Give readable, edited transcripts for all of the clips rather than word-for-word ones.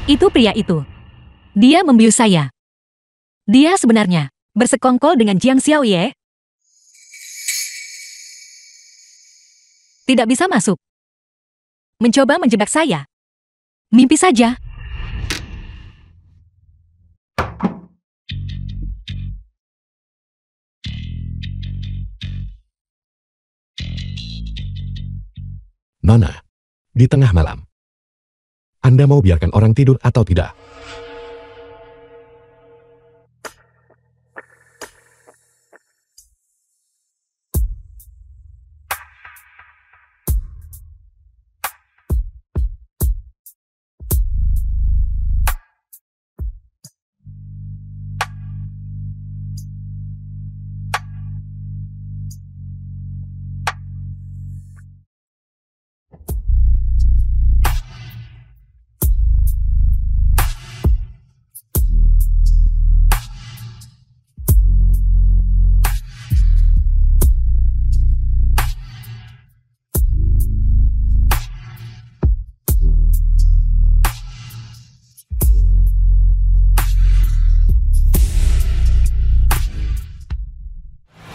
Itu pria itu. Dia membius saya. Dia sebenarnya bersekongkol dengan Jiang Xiaoye. Tidak bisa masuk. Mencoba menjebak saya. Mimpi saja. Nona, di tengah malam. Anda mau biarkan orang tidur atau tidak?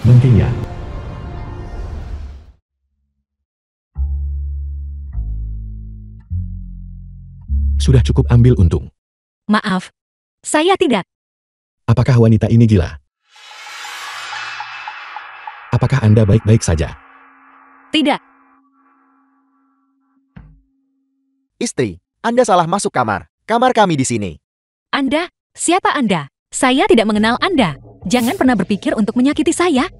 Mungkin ya. Sudah cukup ambil untung. Maaf. Saya tidak. Apakah wanita ini gila? Apakah Anda baik-baik saja? Tidak. Istri, Anda salah masuk kamar. Kamar kami di sini. Anda? Siapa Anda? Saya tidak mengenal Anda. Jangan pernah berpikir untuk menyakiti saya.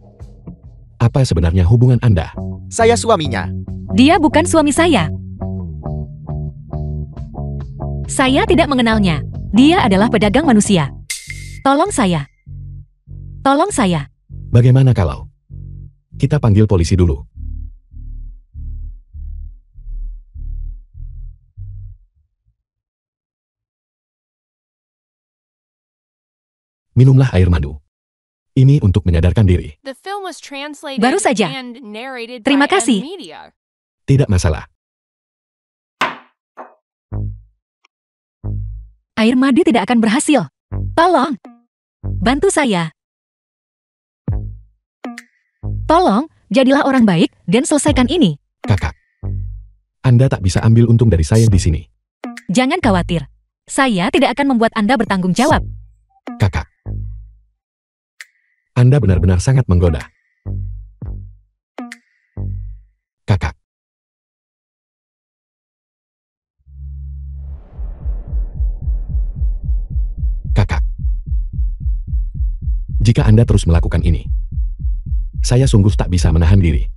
Apa sebenarnya hubungan Anda? Saya suaminya. Dia bukan suami saya. Saya tidak mengenalnya. Dia adalah pedagang manusia. Tolong saya. Tolong saya. Bagaimana kalau kita panggil polisi dulu? Minumlah air madu. Ini untuk menyadarkan diri. Baru saja. Terima kasih. Tidak masalah. Air madu tidak akan berhasil. Tolong. Bantu saya. Tolong, jadilah orang baik dan selesaikan ini. Kakak, Anda tak bisa ambil untung dari saya di sini. Jangan khawatir. Saya tidak akan membuat Anda bertanggung jawab. Kakak, Anda benar-benar sangat menggoda. Kakak. Kakak. Jika Anda terus melakukan ini, saya sungguh tak bisa menahan diri.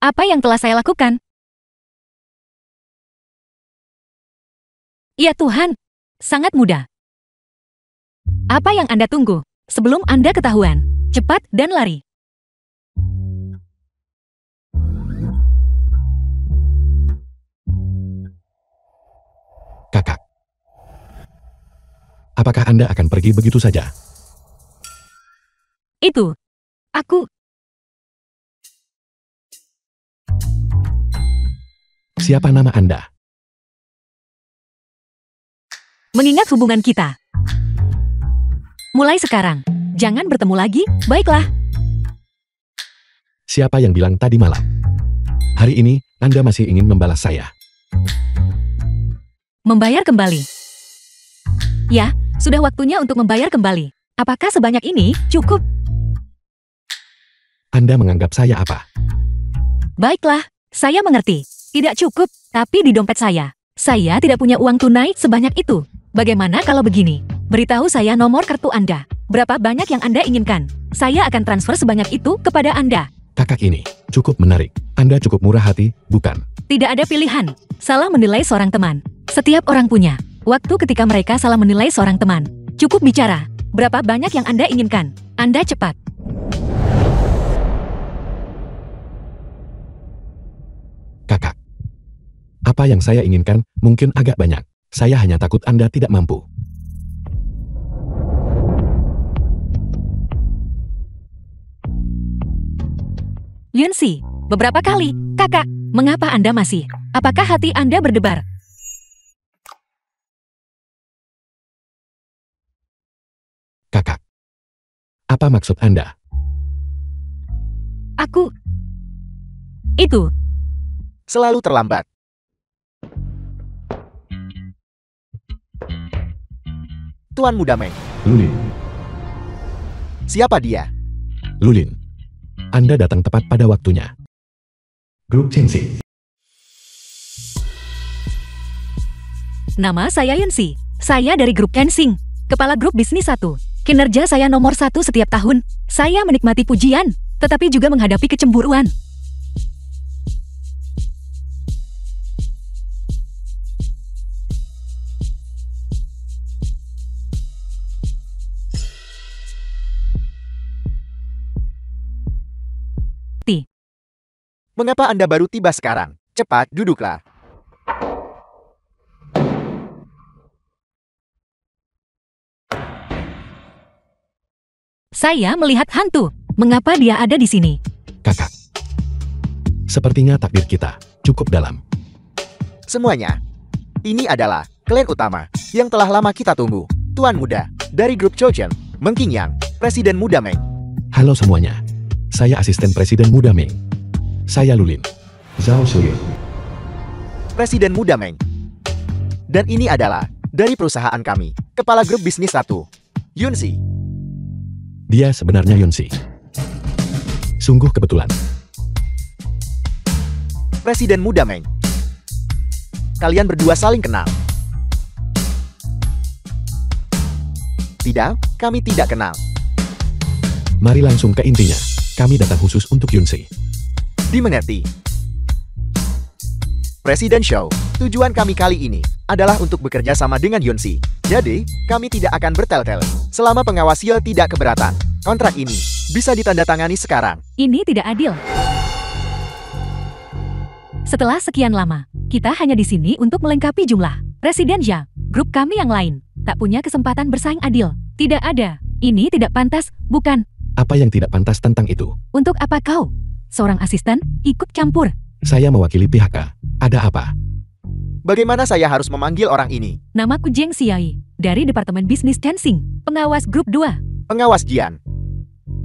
Apa yang telah saya lakukan? Ya Tuhan, sangat mudah. Apa yang Anda tunggu? Sebelum Anda ketahuan, cepat dan lari. Kakak. Apakah Anda akan pergi begitu saja? Itu. Aku. Siapa nama Anda? Mengingat hubungan kita. Mulai sekarang, jangan bertemu lagi, baiklah. Siapa yang bilang tadi malam? Hari ini, Anda masih ingin membalas saya. Membayar kembali. Ya, sudah waktunya untuk membayar kembali. Apakah sebanyak ini cukup? Anda menganggap saya apa? Baiklah, saya mengerti. Tidak cukup, tapi di dompet saya tidak punya uang tunai sebanyak itu. Bagaimana kalau begini? Beritahu saya nomor kartu Anda. Berapa banyak yang Anda inginkan? Saya akan transfer sebanyak itu kepada Anda. Kakak ini cukup menarik. Anda cukup murah hati, bukan? Tidak ada pilihan. Salah menilai seorang teman. Setiap orang punya waktu ketika mereka salah menilai seorang teman. Cukup bicara. Berapa banyak yang Anda inginkan? Anda cepat. Kakak. Apa yang saya inginkan mungkin agak banyak. Saya hanya takut Anda tidak mampu. Yunsi, beberapa kali. Kakak, mengapa Anda masih? Apakah hati Anda berdebar? Kakak. Apa maksud Anda? Aku... Itu. Selalu terlambat. Tuan Muda Meng, Lulin. siapa dia? Lulin. Anda datang tepat pada waktunya. Grup Chensing. Nama saya Yunsi. Saya dari grup Kensing. Kepala grup bisnis 1. Kinerja saya nomor 1 setiap tahun. Saya menikmati pujian, tetapi juga menghadapi kecemburuan. Mengapa Anda baru tiba sekarang? Cepat, duduklah. Saya melihat hantu. Mengapa dia ada di sini? Kakak. Sepertinya takdir kita cukup dalam. Semuanya. Ini adalah klan utama yang telah lama kita tunggu. Tuan Muda, dari grup Chochen, Mengkingyang, Presiden Muda Meng. Halo semuanya. Saya asisten Presiden Muda Meng. Saya Lulin. Zhao Shuyin. Presiden Muda Meng. Dan ini adalah dari perusahaan kami, Kepala Grup Bisnis 1, Yunsi. Dia sebenarnya Yunsi. Sungguh kebetulan. Presiden Muda Meng. Kalian berdua saling kenal. Tidak, kami tidak kenal. Mari langsung ke intinya. Kami datang khusus untuk Yunsi. Dimengerti. Presiden Show, tujuan kami kali ini adalah untuk bekerja sama dengan Yunsi. Jadi, kami tidak akan bertel-tel selama pengawas Yel tidak keberatan. Kontrak ini bisa ditandatangani sekarang. Ini tidak adil. Setelah sekian lama, kita hanya di sini untuk melengkapi jumlah. Presiden Zhao, grup kami yang lain, tak punya kesempatan bersaing adil. Tidak ada. Ini tidak pantas, bukan? Apa yang tidak pantas tentang itu? Untuk apa kau, seorang asisten, ikut campur? Saya mewakili pihak A. Ada apa? Bagaimana saya harus memanggil orang ini? Namaku Zheng Xiai, dari Departemen Bisnis Chensing, pengawas grup 2. Pengawas Jian.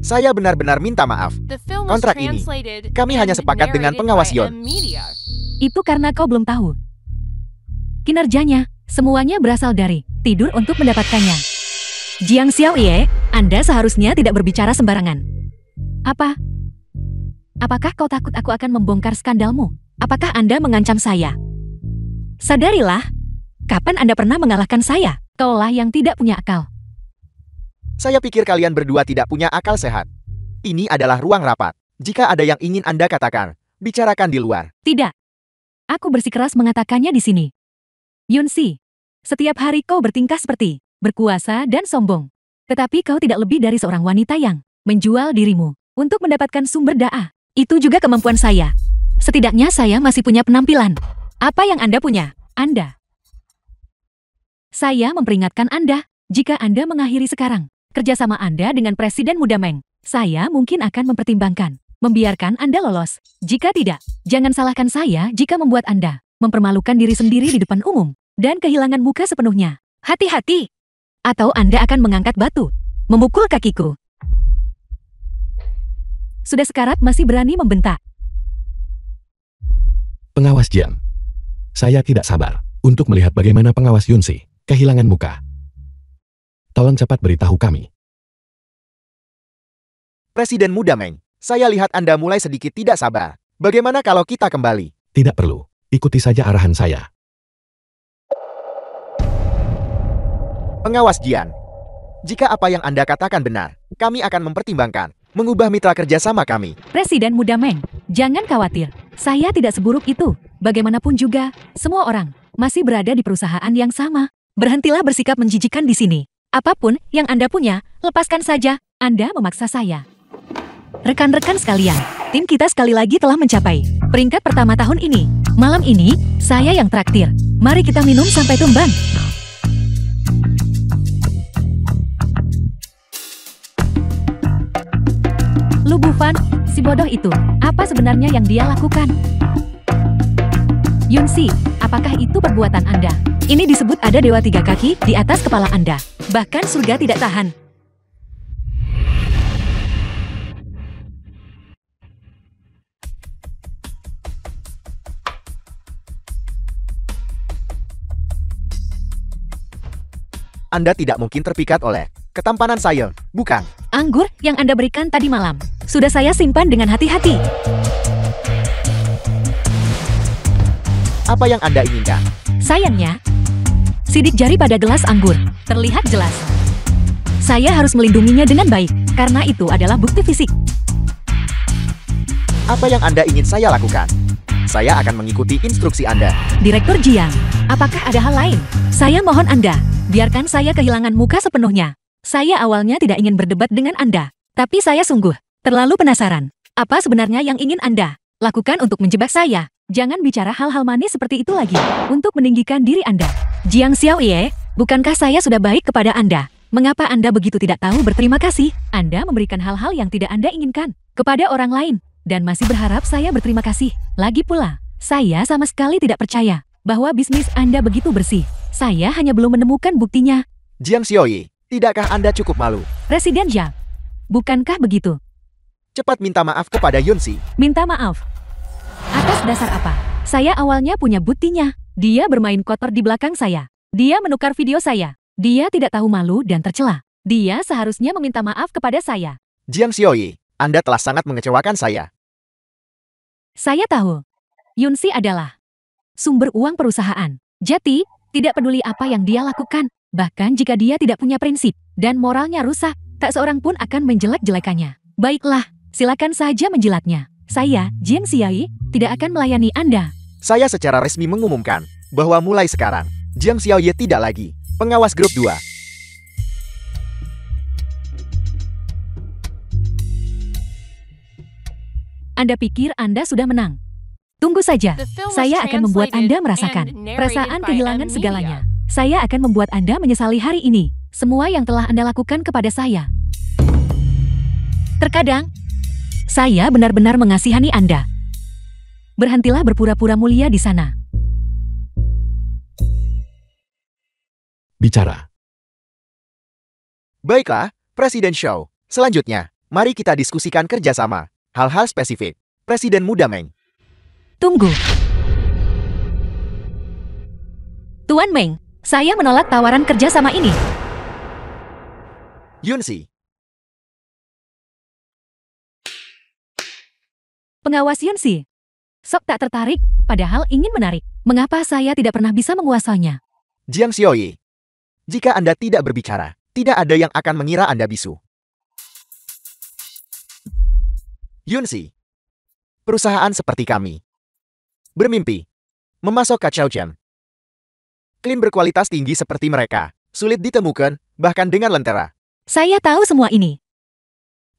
Saya benar-benar minta maaf. Kontrak ini, kami hanya sepakat dengan pengawas Yon. Itu karena kau belum tahu. Kinerjanya, semuanya berasal dari tidur untuk mendapatkannya. Jiang Xiaoye, Anda seharusnya tidak berbicara sembarangan. Apa? Apakah kau takut aku akan membongkar skandalmu? Apakah Anda mengancam saya? Sadarilah, kapan Anda pernah mengalahkan saya? Kaulah yang tidak punya akal. Saya pikir kalian berdua tidak punya akal sehat. Ini adalah ruang rapat. Jika ada yang ingin Anda katakan, bicarakan di luar. Tidak. Aku bersikeras mengatakannya di sini. Yunsi, setiap hari kau bertingkah seperti berkuasa dan sombong. Tetapi kau tidak lebih dari seorang wanita yang menjual dirimu untuk mendapatkan sumber daya. Itu juga kemampuan saya. Setidaknya saya masih punya penampilan. Apa yang Anda punya? Anda. Saya memperingatkan Anda, jika Anda mengakhiri sekarang kerjasama Anda dengan Presiden Muda Meng, saya mungkin akan mempertimbangkan membiarkan Anda lolos. Jika tidak, jangan salahkan saya jika membuat Anda mempermalukan diri sendiri di depan umum dan kehilangan muka sepenuhnya. Hati-hati! Atau Anda akan mengangkat batu, memukul kakiku. Sudah sekarat masih berani membentak. Pengawas Jian. Saya tidak sabar untuk melihat bagaimana pengawas Yunsi kehilangan muka. Tolong cepat beritahu kami. Presiden Muda Meng, saya lihat Anda mulai sedikit tidak sabar. Bagaimana kalau kita kembali? Tidak perlu. Ikuti saja arahan saya. Pengawas Jian. Jika apa yang Anda katakan benar, kami akan mempertimbangkan mengubah mitra kerjasama kami. Presiden Muda Meng, jangan khawatir. Saya tidak seburuk itu. Bagaimanapun juga, semua orang masih berada di perusahaan yang sama. Berhentilah bersikap menjijikan di sini. Apapun yang Anda punya, lepaskan saja. Anda memaksa saya. Rekan-rekan sekalian, tim kita sekali lagi telah mencapai peringkat pertama tahun ini. Malam ini, saya yang traktir. Mari kita minum sampai tumbang. Lu Bufan, si bodoh itu, apa sebenarnya yang dia lakukan? Yunsi, apakah itu perbuatan Anda? Ini disebut ada dewa 3 kaki di atas kepala Anda. Bahkan surga tidak tahan. Anda tidak mungkin terpikat oleh ketampanan saya, bukan? Anggur yang Anda berikan tadi malam, sudah saya simpan dengan hati-hati. Apa yang Anda inginkan? Sayangnya, sidik jari pada gelas anggur terlihat jelas. Saya harus melindunginya dengan baik, karena itu adalah bukti fisik. Apa yang Anda ingin saya lakukan? Saya akan mengikuti instruksi Anda. Direktur Jiang, apakah ada hal lain? Saya mohon Anda, biarkan saya kehilangan muka sepenuhnya. Saya awalnya tidak ingin berdebat dengan Anda, tapi saya sungguh terlalu penasaran. Apa sebenarnya yang ingin Anda lakukan untuk menjebak saya? Jangan bicara hal-hal manis seperti itu lagi, untuk meninggikan diri Anda. Jiang Xiaoye, bukankah saya sudah baik kepada Anda? Mengapa Anda begitu tidak tahu berterima kasih? Anda memberikan hal-hal yang tidak Anda inginkan kepada orang lain, dan masih berharap saya berterima kasih. Lagi pula, saya sama sekali tidak percaya bahwa bisnis Anda begitu bersih. Saya hanya belum menemukan buktinya. Jiang Xiaoye, tidakkah Anda cukup malu? Presiden Jiang, bukankah begitu? Cepat minta maaf kepada Yunsi. Minta maaf? Atas dasar apa? Saya awalnya punya buktinya. Dia bermain kotor di belakang saya. Dia menukar video saya. Dia tidak tahu malu dan tercela. Dia seharusnya meminta maaf kepada saya. Jiang Xiaoye, Anda telah sangat mengecewakan saya. Saya tahu, Yunsi adalah sumber uang perusahaan. Jadi, tidak peduli apa yang dia lakukan. Bahkan jika dia tidak punya prinsip dan moralnya rusak, tak seorang pun akan menjelek-jelekannya. Baiklah, silakan saja menjilatnya. Saya, Jiang Xiaoye, tidak akan melayani Anda. Saya secara resmi mengumumkan bahwa mulai sekarang, Jiang Xiaoye tidak lagi pengawas grup 2. Anda pikir Anda sudah menang? Tunggu saja, saya akan membuat Anda merasakan perasaan kehilangan segalanya. Saya akan membuat Anda menyesali hari ini, semua yang telah Anda lakukan kepada saya. Terkadang, saya benar-benar mengasihani Anda. Berhentilah berpura-pura mulia di sana. Bicara. Baiklah, Presiden Show. Selanjutnya, mari kita diskusikan kerjasama. Hal-hal spesifik. Presiden Muda Meng. Tunggu. Tuan Meng, saya menolak tawaran kerjasama ini. Yunsi. Pengawas Yunsi. Sok tak tertarik, padahal ingin menarik. Mengapa saya tidak pernah bisa menguasainya? Jiang Xiaoye. Jika Anda tidak berbicara, tidak ada yang akan mengira Anda bisu. Yunsi. Perusahaan seperti kami bermimpi memasok kacau jam. Klin berkualitas tinggi seperti mereka sulit ditemukan, bahkan dengan lentera. Saya tahu semua ini.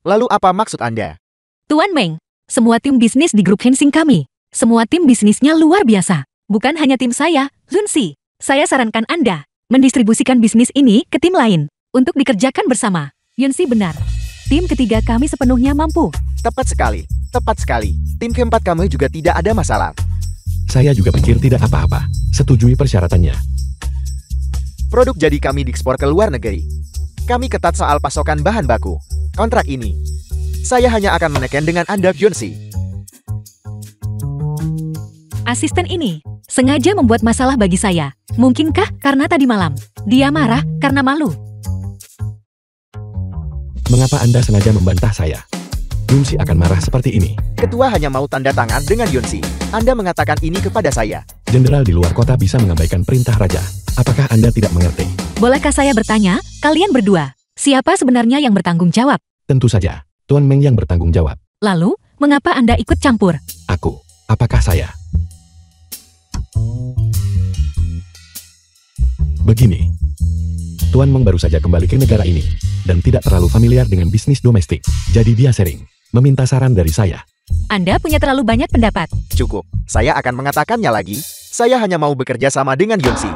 Lalu apa maksud Anda? Tuan Meng, semua tim bisnis di grup Hensing kami, semua tim bisnisnya luar biasa. Bukan hanya tim saya, Yunsi. Saya sarankan Anda mendistribusikan bisnis ini ke tim lain untuk dikerjakan bersama. Yunsi benar. Tim ketiga kami sepenuhnya mampu. Tepat sekali, tepat sekali. Tim keempat kami juga tidak ada masalah. Saya juga pikir tidak apa-apa. Setujui persyaratannya. Produk jadi kami diekspor ke luar negeri. Kami ketat soal pasokan bahan baku. Kontrak ini, saya hanya akan menekan dengan Anda, Yunsi. Asisten ini sengaja membuat masalah bagi saya. Mungkinkah karena tadi malam dia marah karena malu? Mengapa Anda sengaja membantah saya? Yunsi akan marah seperti ini. Ketua hanya mau tanda tangan dengan Yunsi. Anda mengatakan ini kepada saya. Jenderal di luar kota bisa mengabaikan perintah raja. Apakah Anda tidak mengerti? Bolehkah saya bertanya, kalian berdua, siapa sebenarnya yang bertanggung jawab? Tentu saja, Tuan Meng yang bertanggung jawab. Lalu, mengapa Anda ikut campur? Aku. Apakah saya? Begini. Tuan Meng baru saja kembali ke negara ini, dan tidak terlalu familiar dengan bisnis domestik. Jadi dia sering meminta saran dari saya. Anda punya terlalu banyak pendapat. Cukup, saya akan mengatakannya lagi. Saya hanya mau bekerja sama dengan Yunsi.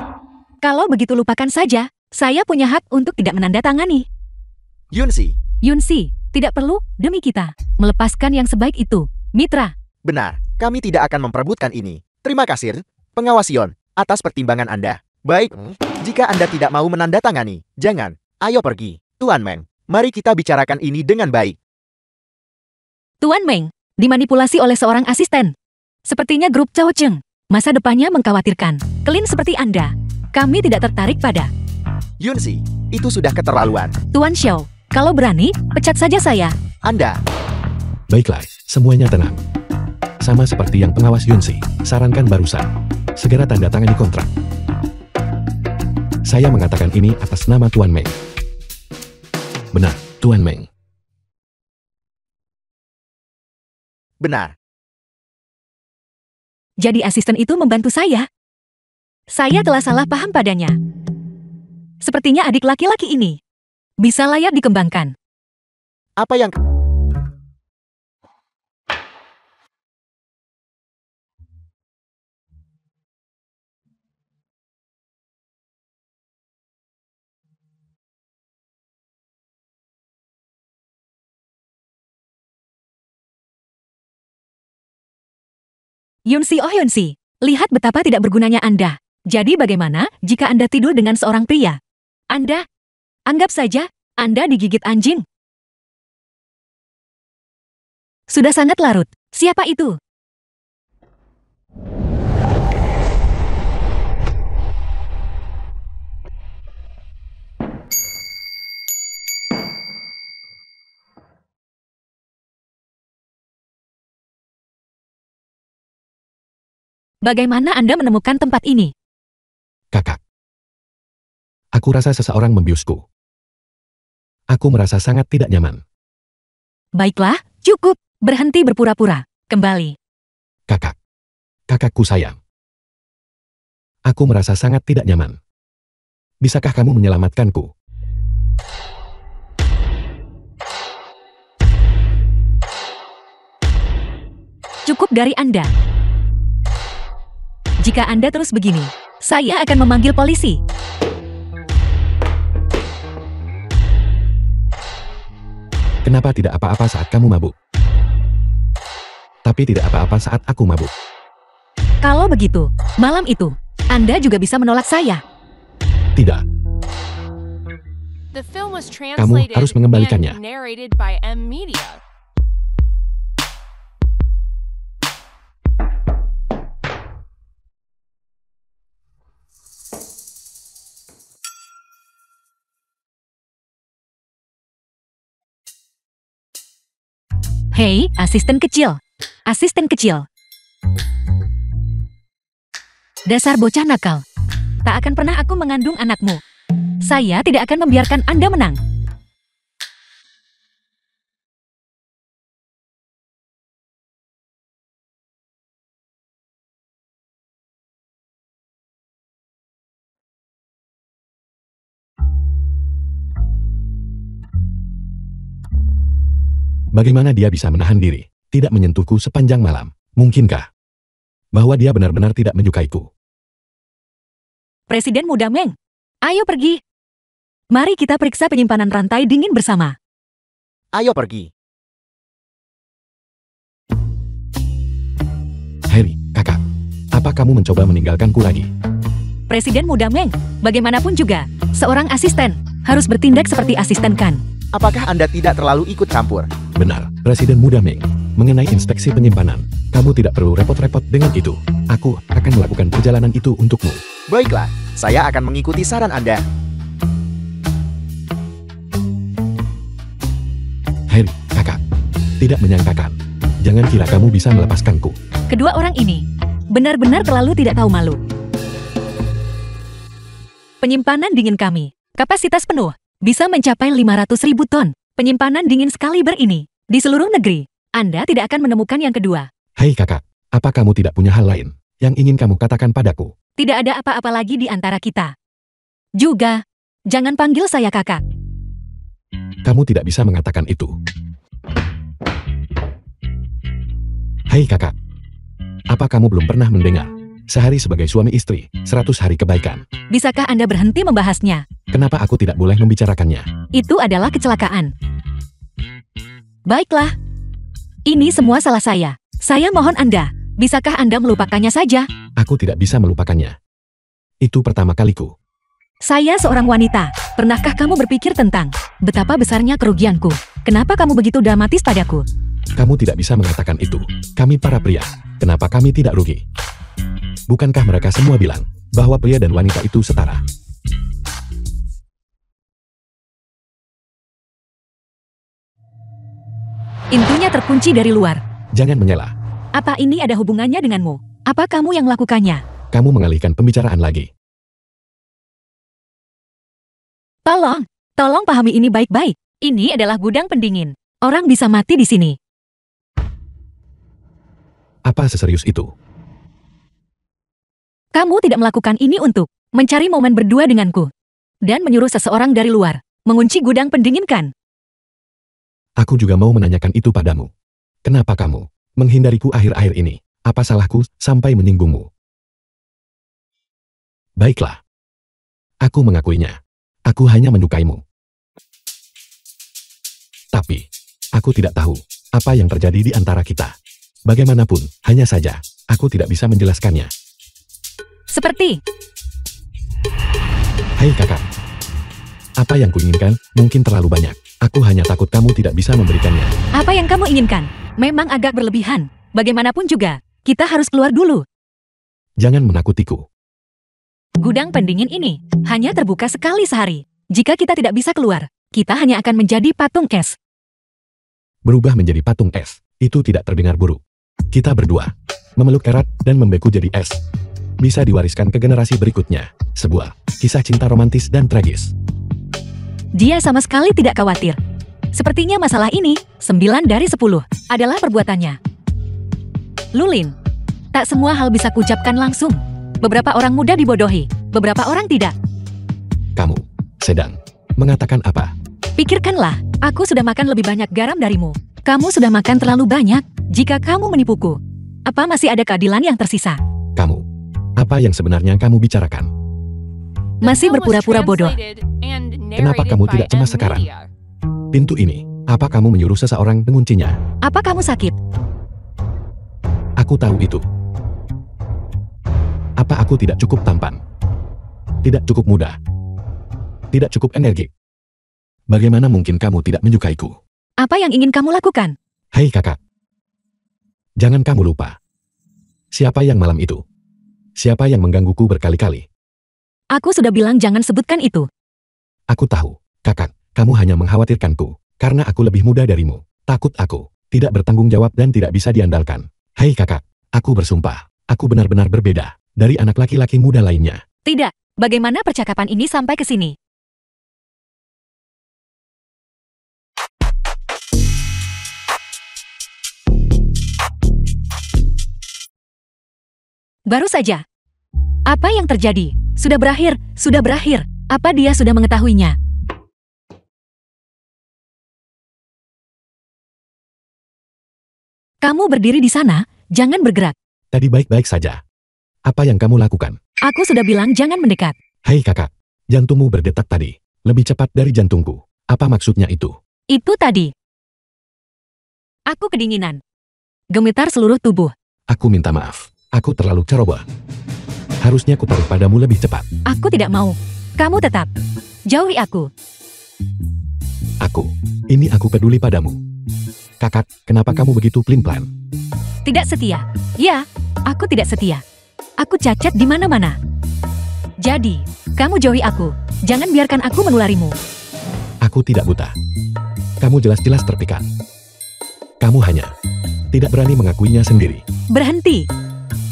Kalau begitu lupakan saja, saya punya hak untuk tidak menandatangani. Yunsi, Yunsi, tidak perlu, demi kita, melepaskan yang sebaik itu. Mitra, benar, kami tidak akan memperebutkan ini. Terima kasih, pengawas Yon, atas pertimbangan Anda. Baik, jika Anda tidak mau menandatangani, jangan. Ayo pergi. Tuan Meng, mari kita bicarakan ini dengan baik. Tuan Meng, dimanipulasi oleh seorang asisten. Sepertinya grup Cao Cheng. Masa depannya mengkhawatirkan. Clean seperti Anda. Kami tidak tertarik pada. Yunsi, itu sudah keterlaluan. Tuan Xiao, kalau berani, pecat saja saya. Anda, Baiklah, semuanya tenang. Sama seperti yang pengawas Yunsi sarankan barusan. Segera tanda tangani kontrak. Saya mengatakan ini atas nama Tuan Meng. Benar, Tuan Meng. benar. Jadi asisten itu membantu saya. Saya telah salah paham padanya. Sepertinya adik laki-laki ini bisa layak dikembangkan. Apa yang... Yunsi, oh Yunsi, lihat betapa tidak bergunanya Anda. Jadi bagaimana jika Anda tidur dengan seorang pria? Anda, anggap saja, Anda digigit anjing. Sudah sangat larut. Siapa itu? Bagaimana Anda menemukan tempat ini? Kakak. Aku rasa seseorang membiusku. Aku merasa sangat tidak nyaman. Baiklah, cukup. Berhenti berpura-pura. Kembali. Kakak. Kakakku sayang. Aku merasa sangat tidak nyaman. Bisakah kamu menyelamatkanku? Cukup dari Anda. Jika Anda terus begini, saya akan memanggil polisi. Kenapa tidak apa-apa saat kamu mabuk? Tapi tidak apa-apa saat aku mabuk. Kalau begitu, malam itu, Anda juga bisa menolak saya. Tidak. Kamu harus mengembalikannya. Hei, asisten kecil. Asisten kecil. Dasar bocah nakal. Tak akan pernah aku mengandung anakmu. Saya tidak akan membiarkan Anda menang. Bagaimana dia bisa menahan diri, tidak menyentuhku sepanjang malam? Mungkinkah bahwa dia benar-benar tidak menyukaiku? Presiden muda Meng, ayo pergi. Mari kita periksa penyimpanan rantai dingin bersama. Ayo pergi. Harry, kakak. Apa kamu mencoba meninggalkanku lagi? Presiden muda Meng, bagaimanapun juga, seorang asisten harus bertindak seperti asisten kan. Apakah Anda tidak terlalu ikut campur? Benar, Presiden Muda Meng. Mengenai inspeksi penyimpanan, kamu tidak perlu repot-repot dengan itu. Aku akan melakukan perjalanan itu untukmu. Baiklah, saya akan mengikuti saran Anda. Harry, kakak. Tidak menyangkakan. Jangan kira kamu bisa melepaskanku. Kedua orang ini benar-benar terlalu tidak tahu malu. Penyimpanan dingin kami, kapasitas penuh, bisa mencapai 500.000 ton. Penyimpanan dingin Excalibur ini, di seluruh negeri, Anda tidak akan menemukan yang kedua. Hai kakak, Apa kamu tidak punya hal lain yang ingin kamu katakan padaku? Tidak ada apa-apa lagi di antara kita. Juga, jangan panggil saya kakak. Kamu tidak bisa mengatakan itu. Hai kakak. Apa kamu belum pernah mendengar? Sehari sebagai suami istri, 100 hari kebaikan. Bisakah Anda berhenti membahasnya? Kenapa aku tidak boleh membicarakannya? Itu adalah kecelakaan. Baiklah. Ini semua salah saya. Saya mohon Anda, bisakah Anda melupakannya saja? Aku tidak bisa melupakannya. Itu pertama kaliku. Saya seorang wanita. Pernahkah kamu berpikir tentang betapa besarnya kerugianku? Kenapa kamu begitu dramatis padaku? Kamu tidak bisa mengatakan itu. Kami para pria. Kenapa kami tidak rugi? Bukankah mereka semua bilang bahwa pria dan wanita itu setara? Pintunya terkunci dari luar. Jangan menyela. Apa ini ada hubungannya denganmu? Apa kamu yang melakukannya? Kamu mengalihkan pembicaraan lagi. Tolong pahami ini baik-baik. Ini adalah gudang pendingin. Orang bisa mati di sini. Apa seserius itu? Kamu tidak melakukan ini untuk mencari momen berdua denganku. Dan menyuruh seseorang dari luar mengunci gudang pendingin kan? Aku juga mau menanyakan itu padamu. Kenapa kamu menghindariku akhir-akhir ini? Apa salahku sampai menyinggungmu? Baiklah. Aku mengakuinya. Aku hanya menyukaimu. Tapi, aku tidak tahu apa yang terjadi di antara kita. Bagaimanapun, hanya saja, aku tidak bisa menjelaskannya. Seperti, Hai kakak. Apa yang kuinginkan mungkin terlalu banyak. Aku hanya takut kamu tidak bisa memberikannya. apa yang kamu inginkan? Memang agak berlebihan. Bagaimanapun juga, kita harus keluar dulu. Jangan menakutiku. Gudang pendingin ini hanya terbuka sekali sehari. Jika kita tidak bisa keluar, kita hanya akan menjadi patung es. Berubah menjadi patung es. Itu tidak terdengar buruk. Kita berdua memeluk erat dan membeku jadi es. Bisa diwariskan ke generasi berikutnya. Sebuah kisah cinta romantis dan tragis. Dia sama sekali tidak khawatir. Sepertinya masalah ini, 9 dari 10, adalah perbuatannya. Lulin, tak semua hal bisa kuucapkan langsung. Beberapa orang mudah dibodohi, beberapa orang tidak. Kamu sedang mengatakan apa? Pikirkanlah, aku sudah makan lebih banyak garam darimu. Kamu sudah makan terlalu banyak. Jika kamu menipuku, apa masih ada keadilan yang tersisa? Kamu, apa yang sebenarnya kamu bicarakan? Masih berpura-pura bodoh. Kenapa kamu tidak cemas sekarang? Pintu ini, apa kamu menyuruh seseorang menguncinya? Apa kamu sakit? Aku tahu itu. Apa aku tidak cukup tampan? Tidak cukup muda? Tidak cukup energik? Bagaimana mungkin kamu tidak menyukaiku? Apa yang ingin kamu lakukan? Hei kakak. Jangan kamu lupa. Siapa yang malam itu? Siapa yang menggangguku berkali-kali? Aku sudah bilang jangan sebutkan itu. Aku tahu, kakak, kamu hanya mengkhawatirkanku, karena aku lebih muda darimu. Takut aku tidak bertanggung jawab dan tidak bisa diandalkan. Hei kakak, aku bersumpah, aku benar-benar berbeda dari anak laki-laki muda lainnya. Tidak, bagaimana percakapan ini sampai ke sini? Baru saja. Apa yang terjadi? Sudah berakhir, sudah berakhir. Apa dia sudah mengetahuinya? Kamu berdiri di sana, jangan bergerak. Tadi baik-baik saja. Apa yang kamu lakukan? Aku sudah bilang jangan mendekat. Hei kakak, jantungmu berdetak tadi. Lebih cepat dari jantungku. Apa maksudnya itu? Itu tadi. Aku kedinginan. Gemetar seluruh tubuh. Aku minta maaf. Aku terlalu ceroboh. Harusnya ku taruh padamu lebih cepat. Aku tidak mau. Kamu tetap. Jauhi aku. Ini aku peduli padamu. Kakak, kenapa kamu begitu pelin-pelan? Tidak setia. Ya, aku tidak setia. Aku cacat di mana-mana. Jadi, kamu jauhi aku. Jangan biarkan aku menularimu. Aku tidak buta. Kamu jelas-jelas terpikat. Kamu hanya tidak berani mengakuinya sendiri. Berhenti.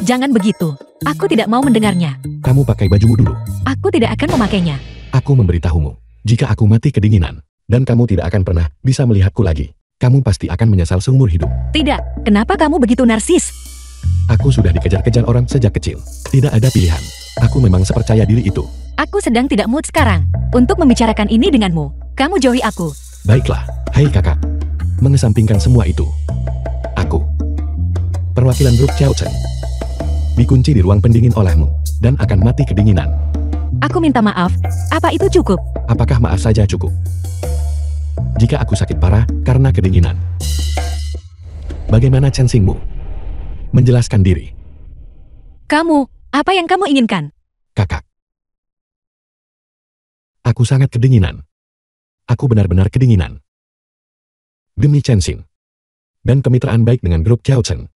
Jangan begitu. Aku tidak mau mendengarnya. Kamu pakai bajumu dulu. Aku tidak akan memakainya. Aku memberitahumu. Jika aku mati kedinginan, dan kamu tidak akan pernah bisa melihatku lagi, kamu pasti akan menyesal seumur hidup. Tidak. Kenapa kamu begitu narsis? Aku sudah dikejar-kejar orang sejak kecil. Tidak ada pilihan. Aku memang sepercaya diri itu. Aku sedang tidak mood sekarang untuk membicarakan ini denganmu. Kamu jauhi aku. Baiklah, hai kakak. Mengesampingkan semua itu. Aku, perwakilan grup Xiao Chen, dikunci di ruang pendingin olehmu, dan akan mati kedinginan. Aku minta maaf. Apa itu cukup? Apakah maaf saja cukup? Jika aku sakit parah karena kedinginan. Bagaimana Chen Xingmu? Menjelaskan diri. Kamu, apa yang kamu inginkan? Kakak. Aku sangat kedinginan. Aku benar-benar kedinginan. Demi Chen Xing. Dan kemitraan baik dengan grup Xiao Chen.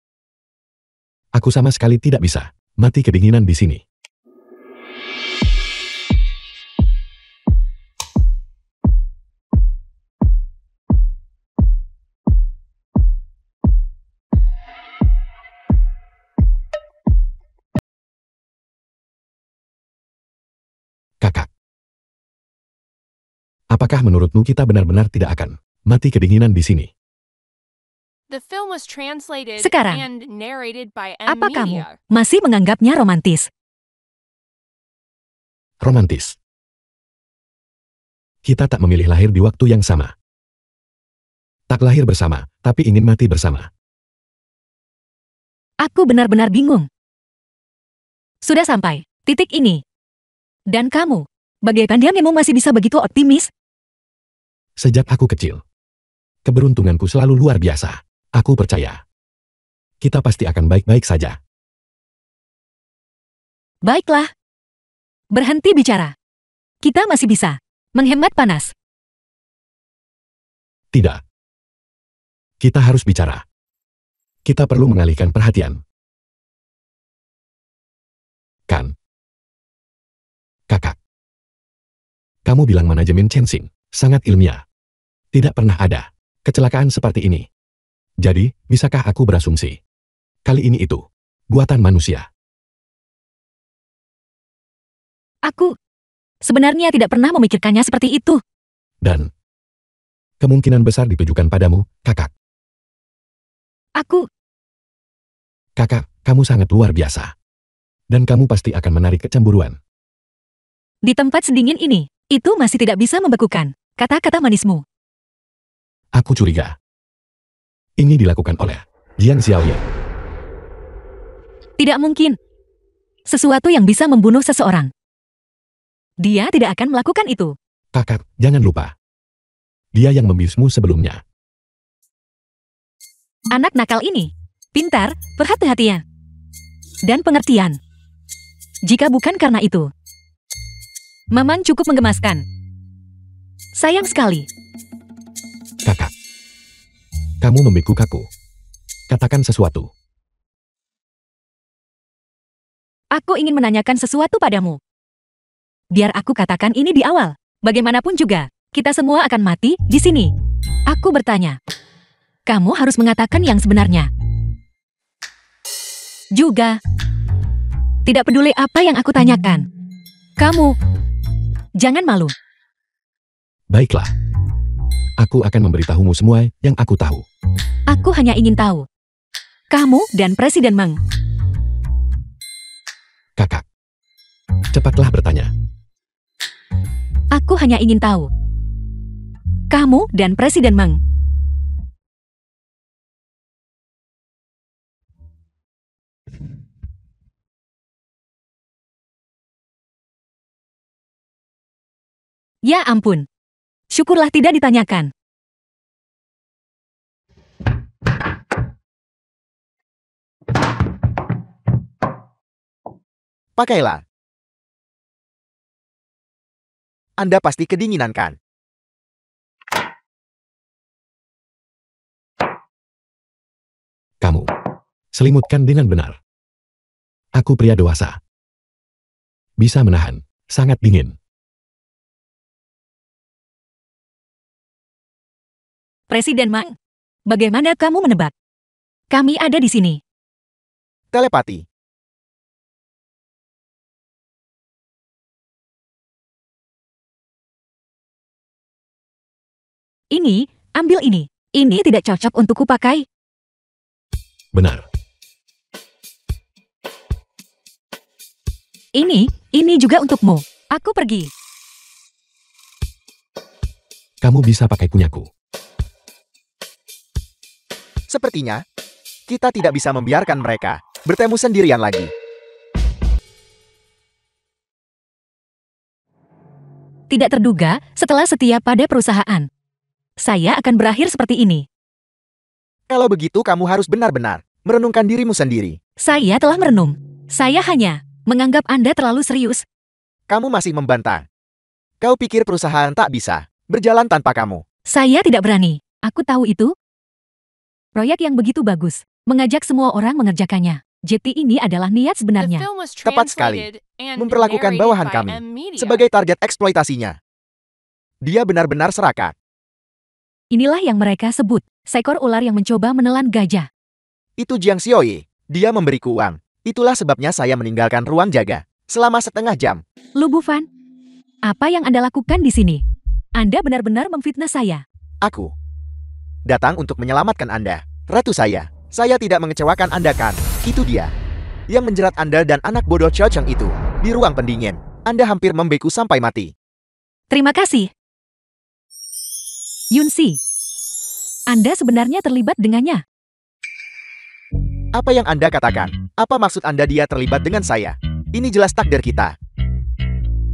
Aku sama sekali tidak bisa mati kedinginan di sini. Kakak. Apakah menurutmu kita benar-benar tidak akan mati kedinginan di sini? The film was translated Sekarang, and narrated by M Apa kamu Media. masih menganggapnya romantis? Romantis. Kita tak memilih lahir di waktu yang sama. Tak lahir bersama, tapi ingin mati bersama. Aku benar-benar bingung. Sudah sampai titik ini. Dan kamu, bagaimana kamu masih bisa begitu optimis? Sejak aku kecil, keberuntunganku selalu luar biasa. Aku percaya. Kita pasti akan baik-baik saja. Baiklah. Berhenti bicara. Kita masih bisa menghemat panas. Tidak. Kita harus bicara. Kita perlu mengalihkan perhatian. Kan? Kakak. Kamu bilang manajemen Chen Xing sangat ilmiah. Tidak pernah ada kecelakaan seperti ini. Jadi, bisakah aku berasumsi? Kali ini itu buatan manusia. Aku sebenarnya tidak pernah memikirkannya seperti itu. Dan kemungkinan besar ditujukan padamu, kakak. Kakak, kamu sangat luar biasa. Dan kamu pasti akan menarik kecemburuan. Di tempat sedingin ini, itu masih tidak bisa membekukan kata-kata manismu. Aku curiga. Ini dilakukan oleh Jiang Xiaoye. Tidak mungkin. Sesuatu yang bisa membunuh seseorang. Dia tidak akan melakukan itu. Kakak, jangan lupa. Dia yang membiusmu sebelumnya. Anak nakal ini, pintar, perhati-hatian, dan pengertian. Jika bukan karena itu, Maman cukup menggemaskan. Sayang sekali. Kakak. Kamu membekuk aku. Katakan sesuatu. Aku ingin menanyakan sesuatu padamu. Biar aku katakan ini di awal. Bagaimanapun juga, kita semua akan mati di sini. Aku bertanya. Kamu harus mengatakan yang sebenarnya. Juga, tidak peduli apa yang aku tanyakan. Kamu, jangan malu. Baiklah. Aku akan memberitahumu semua yang aku tahu. Aku hanya ingin tahu. Kamu dan Presiden Meng. Kakak. Cepatlah bertanya. Aku hanya ingin tahu. Kamu dan Presiden Meng. Ya ampun. Syukurlah tidak ditanyakan. Pakailah. Anda pasti kedinginan kan? Kamu. Selimutkan dengan benar. Aku pria dewasa. Bisa menahan. Sangat dingin. Presiden Meng. Bagaimana kamu menebak? Kami ada di sini. Telepati. Ini, ambil ini. Ini tidak cocok untuk kupakai. Benar. Ini juga untukmu. Aku pergi. Kamu bisa pakai punyaku. Sepertinya, kita tidak bisa membiarkan mereka bertemu sendirian lagi. Tidak terduga, setelah setia pada perusahaan, saya akan berakhir seperti ini. Kalau begitu kamu harus benar-benar merenungkan dirimu sendiri. Saya telah merenung. Saya hanya menganggap Anda terlalu serius. Kamu masih membantah. Kau pikir perusahaan tak bisa berjalan tanpa kamu. Saya tidak berani. Aku tahu itu. Proyek yang begitu bagus, mengajak semua orang mengerjakannya. Jeti ini adalah niat The sebenarnya. film was Tepat sekali. translated and Memperlakukan narrated bawahan by kami M Media. sebagai target eksploitasinya. Dia benar-benar serakah. Inilah yang mereka sebut, seekor ular yang mencoba menelan gajah. Itu Jiang Xiaoye. Dia memberiku uang. Itulah sebabnya saya meninggalkan ruang jaga selama setengah jam. Lu Bufan, apa yang Anda lakukan di sini? Anda benar-benar memfitnah saya. Aku datang untuk menyelamatkan Anda, ratu saya. Saya tidak mengecewakan Anda kan? Itu dia yang menjerat Anda dan anak bodoh Chao Cheng itu di ruang pendingin. Anda hampir membeku sampai mati. Terima kasih. Yunsi, Anda sebenarnya terlibat dengannya. Apa yang Anda katakan? Apa maksud Anda dia terlibat dengan saya? Ini jelas takdir kita.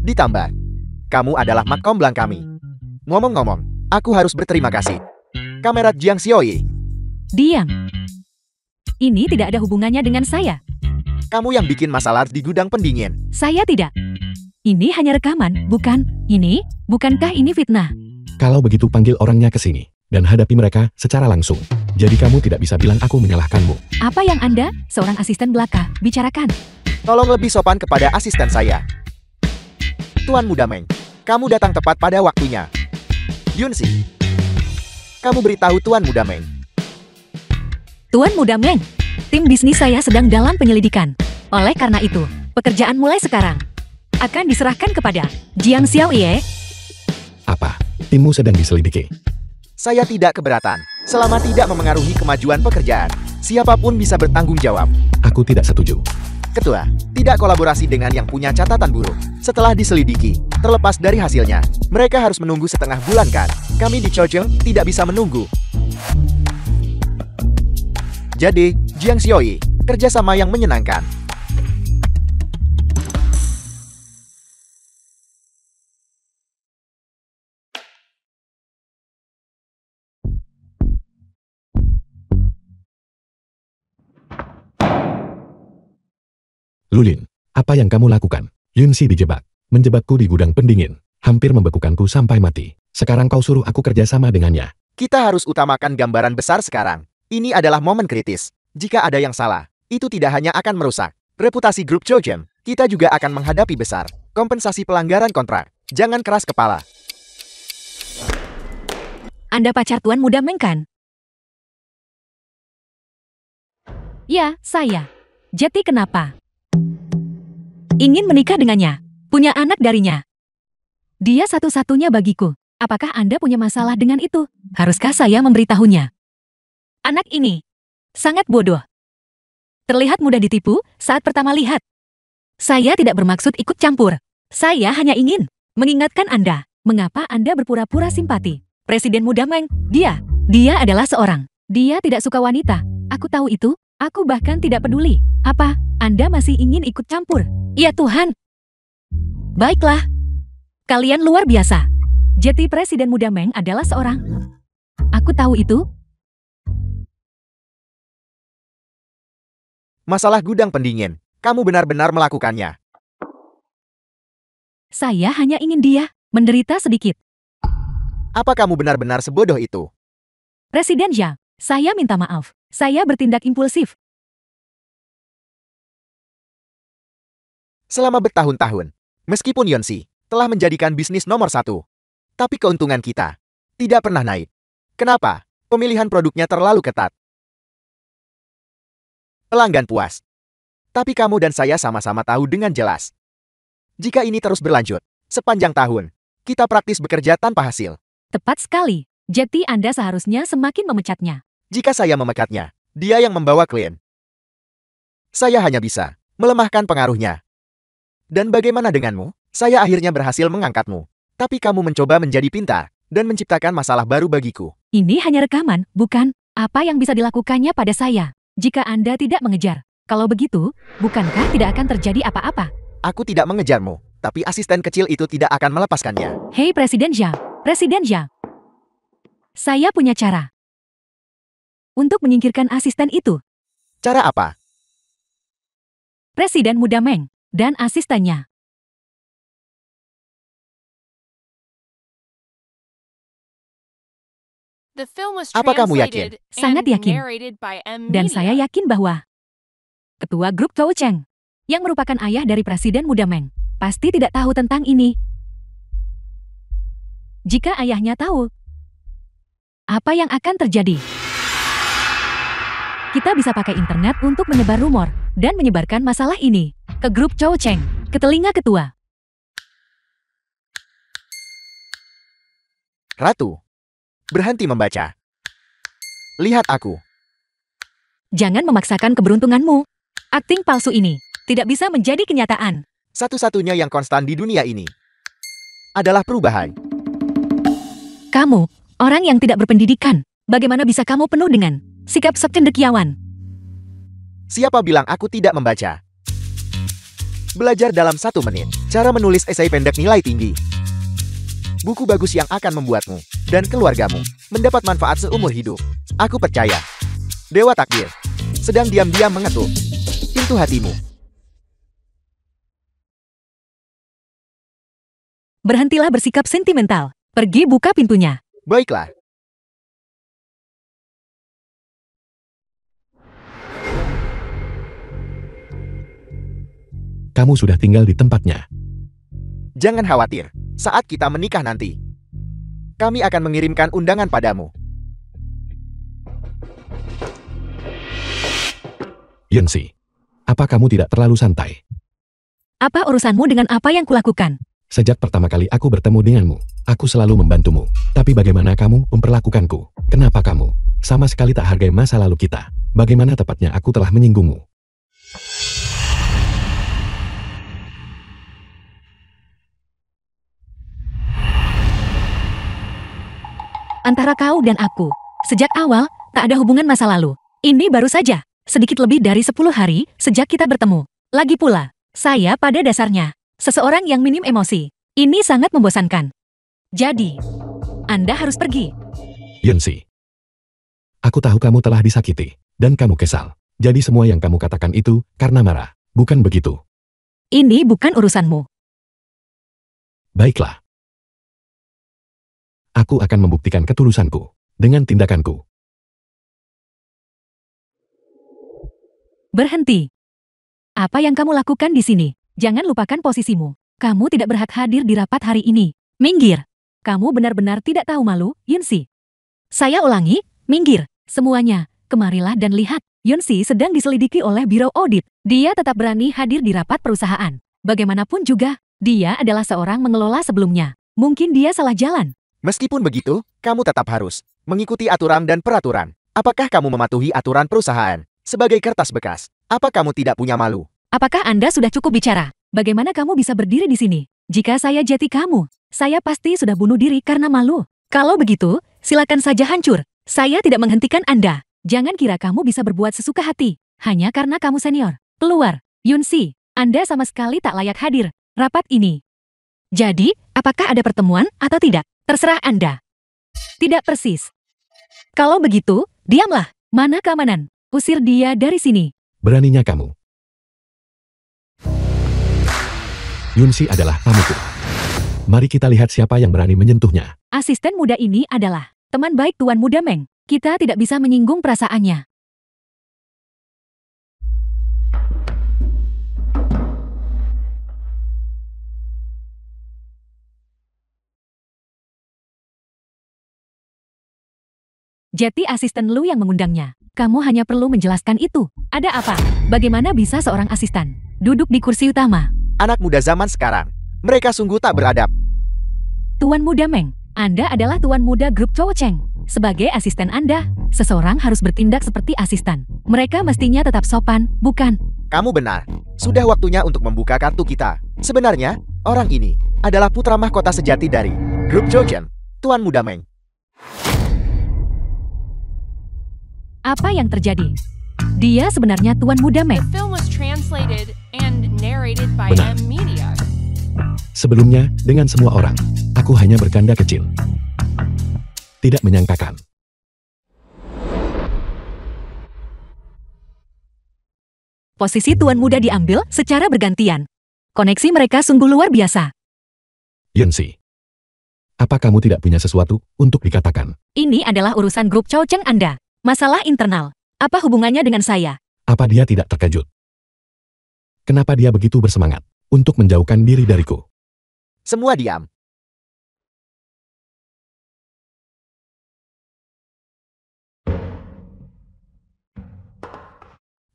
Ditambah, kamu adalah mat komblang kami. Ngomong-ngomong, aku harus berterima kasih. Kamera Jiang Xiaoye, Diam. Ini tidak ada hubungannya dengan saya. kamu yang bikin masalah di gudang pendingin. Saya tidak. Ini hanya rekaman, bukan? Bukankah ini fitnah? Kalau begitu panggil orangnya ke sini dan hadapi mereka secara langsung. Jadi kamu tidak bisa bilang aku menyalahkanmu. Apa yang Anda, seorang asisten belaka, bicarakan? Tolong lebih sopan kepada asisten saya. Tuan Muda Meng, kamu datang tepat pada waktunya. Yunsi, kamu beritahu Tuan Muda Meng. Tuan Muda Meng, tim bisnis saya sedang dalam penyelidikan. Oleh karena itu, pekerjaan mulai sekarang akan diserahkan kepada Jiang Xiaoye. Apa? Timmu sedang diselidiki. Saya tidak keberatan, selama tidak memengaruhi kemajuan pekerjaan. Siapapun bisa bertanggung jawab. Aku tidak setuju. Ketua, tidak kolaborasi dengan yang punya catatan buruk. Setelah diselidiki, terlepas dari hasilnya, mereka harus menunggu setengah bulan kan? Kami di Chao Cheng tidak bisa menunggu. Jadi, Jiang Xiaoye, kerjasama yang menyenangkan. Lulin, apa yang kamu lakukan? Yunsi dijebak. Menjebakku di gudang pendingin. Hampir membekukanku sampai mati. Sekarang kau suruh aku kerjasama dengannya. Kita harus utamakan gambaran besar sekarang. Ini adalah momen kritis. Jika ada yang salah, itu tidak hanya akan merusak reputasi grup Chao Cheng, kita juga akan menghadapi besar kompensasi pelanggaran kontrak. Jangan keras kepala. Anda pacar Tuan Muda Meng kan? Ya, saya. Jeti kenapa? Ingin menikah dengannya. Punya anak darinya. Dia satu-satunya bagiku. Apakah Anda punya masalah dengan itu? Haruskah saya memberitahunya? Anak ini sangat bodoh. Terlihat mudah ditipu saat pertama lihat. Saya tidak bermaksud ikut campur. Saya hanya ingin mengingatkan Anda. Mengapa Anda berpura-pura simpati? Presiden Muda Meng, dia adalah seorang. Dia tidak suka wanita. Aku tahu itu. Aku bahkan tidak peduli. Apa, Anda masih ingin ikut campur? Ya Tuhan. Baiklah. Kalian luar biasa. Jeti Presiden Muda Meng adalah seorang. Aku tahu itu. Masalah gudang pendingin, kamu benar-benar melakukannya. Saya hanya ingin dia menderita sedikit. Apa kamu benar-benar sebodoh itu? Presiden Zhang, saya minta maaf. Saya bertindak impulsif. Selama bertahun-tahun, meskipun Yunsi telah menjadikan bisnis nomor 1, tapi keuntungan kita tidak pernah naik. Kenapa? Pemilihan produknya terlalu ketat. Pelanggan puas. Tapi kamu dan saya sama-sama tahu dengan jelas. Jika ini terus berlanjut, sepanjang tahun, kita praktis bekerja tanpa hasil. Tepat sekali. Jeti Anda seharusnya semakin memecatnya. Jika saya memekatnya, dia yang membawa klien. Saya hanya bisa melemahkan pengaruhnya. Dan bagaimana denganmu? Saya akhirnya berhasil mengangkatmu. Tapi kamu mencoba menjadi pintar dan menciptakan masalah baru bagiku. Ini hanya rekaman, bukan? Apa yang bisa dilakukannya pada saya jika Anda tidak mengejar? Kalau begitu, bukankah tidak akan terjadi apa-apa? Aku tidak mengejarmu, tapi asisten kecil itu tidak akan melepaskannya. Hei Presiden Zhao, Presiden Zhao. Saya punya cara untuk menyingkirkan asisten itu. Cara apa? Presiden Muda Meng dan asistennya. The film was Apa kamu yakin? translated Sangat and yakin. narrated by M. Dan saya Media. yakin bahwa Ketua Grup Zhou Cheng, yang merupakan ayah dari Presiden Muda Meng, pasti tidak tahu tentang ini. Jika ayahnya tahu, apa yang akan terjadi? Kita bisa pakai internet untuk menyebar rumor dan menyebarkan masalah ini ke grup Zhou Cheng, ke telinga ketua. Ratu, berhenti membaca. Lihat aku. Jangan memaksakan keberuntunganmu. Akting palsu ini tidak bisa menjadi kenyataan. Satu-satunya yang konstan di dunia ini adalah perubahan. Kamu, orang yang tidak berpendidikan, bagaimana bisa kamu penuh dengan sikap secendekiawan? Siapa bilang aku tidak membaca? Belajar dalam 1 menit. Cara menulis esai pendek nilai tinggi. Buku bagus yang akan membuatmu dan keluargamu mendapat manfaat seumur hidup. Aku percaya. Dewa Takdir sedang diam-diam mengetuk pintu hatimu. Berhentilah bersikap sentimental. Pergi buka pintunya. Baiklah. Kamu sudah tinggal di tempatnya. Jangan khawatir. Saat kita menikah nanti, kami akan mengirimkan undangan padamu. Yunsi, apa kamu tidak terlalu santai? Apa urusanmu dengan apa yang kulakukan? Sejak pertama kali aku bertemu denganmu, aku selalu membantumu. Tapi bagaimana kamu memperlakukanku? Kenapa kamu sama sekali tak hargai masa lalu kita? Bagaimana tepatnya aku telah menyinggungmu? Antara kau dan aku, sejak awal, tak ada hubungan masa lalu. Ini baru saja, sedikit lebih dari 10 hari sejak kita bertemu. Lagi pula, saya pada dasarnya, seseorang yang minim emosi. Ini sangat membosankan. Jadi, Anda harus pergi. Yunsi, aku tahu kamu telah disakiti, dan kamu kesal. Jadi semua yang kamu katakan itu karena marah, bukan begitu? Ini bukan urusanmu. Baiklah. Aku akan membuktikan ketulusanku dengan tindakanku. Berhenti. Apa yang kamu lakukan di sini? Jangan lupakan posisimu. Kamu tidak berhak hadir di rapat hari ini. Minggir. Kamu benar-benar tidak tahu malu, Yunsi. Saya ulangi, minggir. Semuanya, kemarilah dan lihat. Yunsi sedang diselidiki oleh Biro Audit. Dia tetap berani hadir di rapat perusahaan. Bagaimanapun juga, dia adalah seorang mengelola sebelumnya. Mungkin dia salah jalan. Meskipun begitu, kamu tetap harus mengikuti aturan dan peraturan. Apakah kamu mematuhi aturan perusahaan? Sebagai kertas bekas, apa kamu tidak punya malu? Apakah Anda sudah cukup bicara? Bagaimana kamu bisa berdiri di sini? Jika saya jati kamu, saya pasti sudah bunuh diri karena malu. Kalau begitu, silakan saja hancur. Saya tidak menghentikan Anda. Jangan kira kamu bisa berbuat sesuka hati. Hanya karena kamu senior. Keluar. Yunsi, Anda sama sekali tak layak hadir rapat ini. Jadi, apakah ada pertemuan atau tidak? Terserah Anda. Tidak persis. Kalau begitu, diamlah. Mana keamanan? Usir dia dari sini. Beraninya kamu. Yunsi adalah tamuku. Mari kita lihat siapa yang berani menyentuhnya. Asisten muda ini adalah teman baik Tuan Muda Meng. Kita tidak bisa menyinggung perasaannya. Jati asisten Lu yang mengundangnya. Kamu hanya perlu menjelaskan itu. Ada apa? Bagaimana bisa seorang asisten duduk di kursi utama? Anak muda zaman sekarang, mereka sungguh tak beradab. Tuan Muda Meng, Anda adalah Tuan Muda Grup Zhou Cheng. Sebagai asisten Anda, seseorang harus bertindak seperti asisten. Mereka mestinya tetap sopan, bukan? Kamu benar. Sudah waktunya untuk membuka kartu kita. Sebenarnya, orang ini adalah putra mahkota sejati dari grup Jojen, Tuan Muda Meng. Apa yang terjadi? Dia sebenarnya Tuan Muda The Meng. film was translated and narrated by Benar. M Media. Sebelumnya, dengan semua orang, aku hanya bercanda kecil. Tidak menyangkakan. Posisi Tuan Muda diambil secara bergantian. Koneksi mereka sungguh luar biasa. Yunsi, apa kamu tidak punya sesuatu untuk dikatakan? Ini adalah urusan grup Chow Cheng Anda. Masalah internal. Apa hubungannya dengan saya? Apa dia tidak terkejut? Kenapa dia begitu bersemangat untuk menjauhkan diri dariku? Semua diam.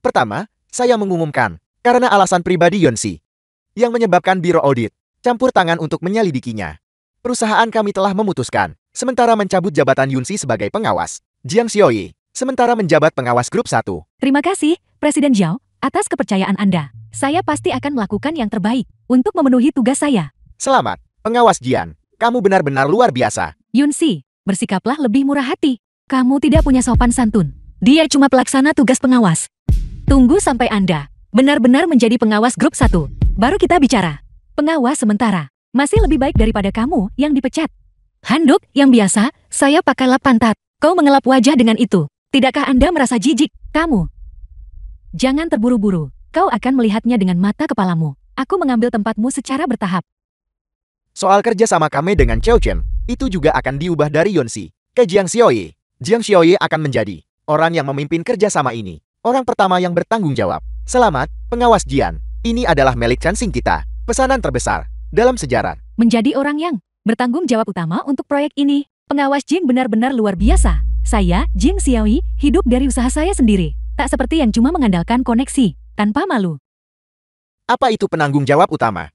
Pertama, saya mengumumkan, karena alasan pribadi Yunsi, yang menyebabkan Biro Audit campur tangan untuk menyelidikinya. Perusahaan kami telah memutuskan, sementara mencabut jabatan Yunsi sebagai pengawas. Jiang Xiaoyi, sementara menjabat pengawas grup 1. Terima kasih, Presiden Zhao, atas kepercayaan Anda. Saya pasti akan melakukan yang terbaik untuk memenuhi tugas saya. Selamat, pengawas Jian. Kamu benar-benar luar biasa. Yunsi, bersikaplah lebih murah hati. Kamu tidak punya sopan santun. Dia cuma pelaksana tugas pengawas. Tunggu sampai Anda benar-benar menjadi pengawas grup 1. Baru kita bicara. Pengawas sementara. Masih lebih baik daripada kamu yang dipecat. Handuk yang biasa, saya pakai lap pantat. Kau mengelap wajah dengan itu. Tidakkah Anda merasa jijik? Kamu. Jangan terburu-buru. Kau akan melihatnya dengan mata kepalamu. Aku mengambil tempatmu secara bertahap. Soal kerjasama kami dengan Chao Chen, itu juga akan diubah dari Yunsi ke Jiang Xiaoyi. Jiang Xiaoyi akan menjadi orang yang memimpin kerjasama ini. Orang pertama yang bertanggung jawab. Selamat, pengawas Jian. Ini adalah Melik Chansing kita. Pesanan terbesar dalam sejarah. Menjadi orang yang bertanggung jawab utama untuk proyek ini. Pengawas Jing benar-benar luar biasa. Saya, Jing Xiaoyi, hidup dari usaha saya sendiri. Tak seperti yang cuma mengandalkan koneksi, tanpa malu. Apa itu penanggung jawab utama?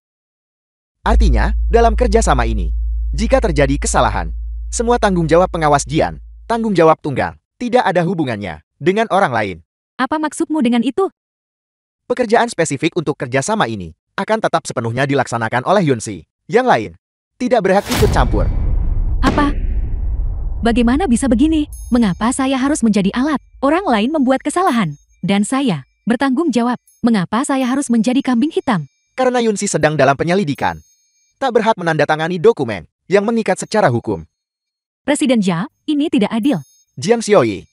Artinya, dalam kerjasama ini, jika terjadi kesalahan, semua tanggung jawab pengawas Jian, tanggung jawab tunggal, tidak ada hubungannya dengan orang lain. Apa maksudmu dengan itu? Pekerjaan spesifik untuk kerjasama ini akan tetap sepenuhnya dilaksanakan oleh Yunsi. Yang lain tidak berhak ikut campur. Apa? Bagaimana bisa begini? Mengapa saya harus menjadi alat? Orang lain membuat kesalahan. Dan saya bertanggung jawab. Mengapa saya harus menjadi kambing hitam? Karena Yunsi sedang dalam penyelidikan. Tak berhak menandatangani dokumen yang mengikat secara hukum. Presiden Jia, ini tidak adil. Jiang Xiaoyi.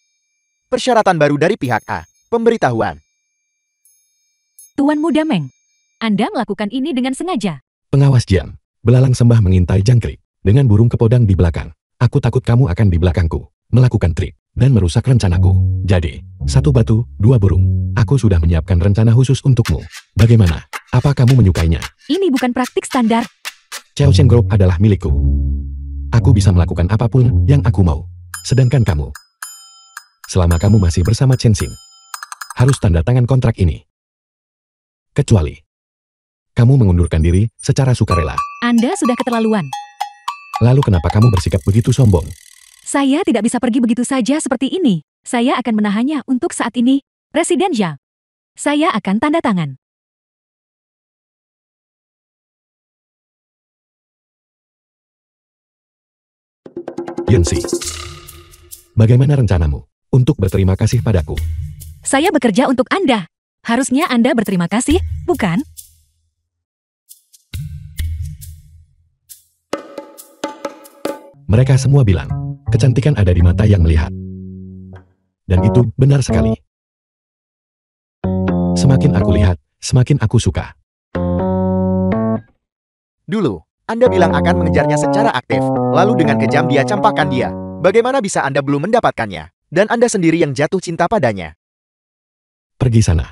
Persyaratan baru dari pihak A. Pemberitahuan. Tuan Muda Meng, Anda melakukan ini dengan sengaja. Pengawas Jian, belalang sembah mengintai jangkrik dengan burung kepodang di belakang. Aku takut kamu akan di belakangku, melakukan trik, dan merusak rencanaku. Jadi, 1 batu, 2 burung. Aku sudah menyiapkan rencana khusus untukmu. Bagaimana? Apa kamu menyukainya? Ini bukan praktik standar. Chao Chen Group adalah milikku. Aku bisa melakukan apapun yang aku mau. Sedangkan kamu, selama kamu masih bersama Chen Xin, harus tanda tangan kontrak ini. Kecuali kamu mengundurkan diri secara sukarela. Anda sudah keterlaluan. Lalu kenapa kamu bersikap begitu sombong? Saya tidak bisa pergi begitu saja seperti ini. Saya akan menahannya untuk saat ini. Presiden Jia. Saya akan tanda tangan. Yunsi, bagaimana rencanamu untuk berterima kasih padaku? Saya bekerja untuk Anda. Harusnya Anda berterima kasih, bukan? Mereka semua bilang, kecantikan ada di mata yang melihat. Dan itu benar sekali. Semakin aku lihat, semakin aku suka. Dulu, Anda bilang akan mengejarnya secara aktif, lalu dengan kejam dia campakkan dia. Bagaimana bisa Anda belum mendapatkannya? Dan Anda sendiri yang jatuh cinta padanya. Pergi sana.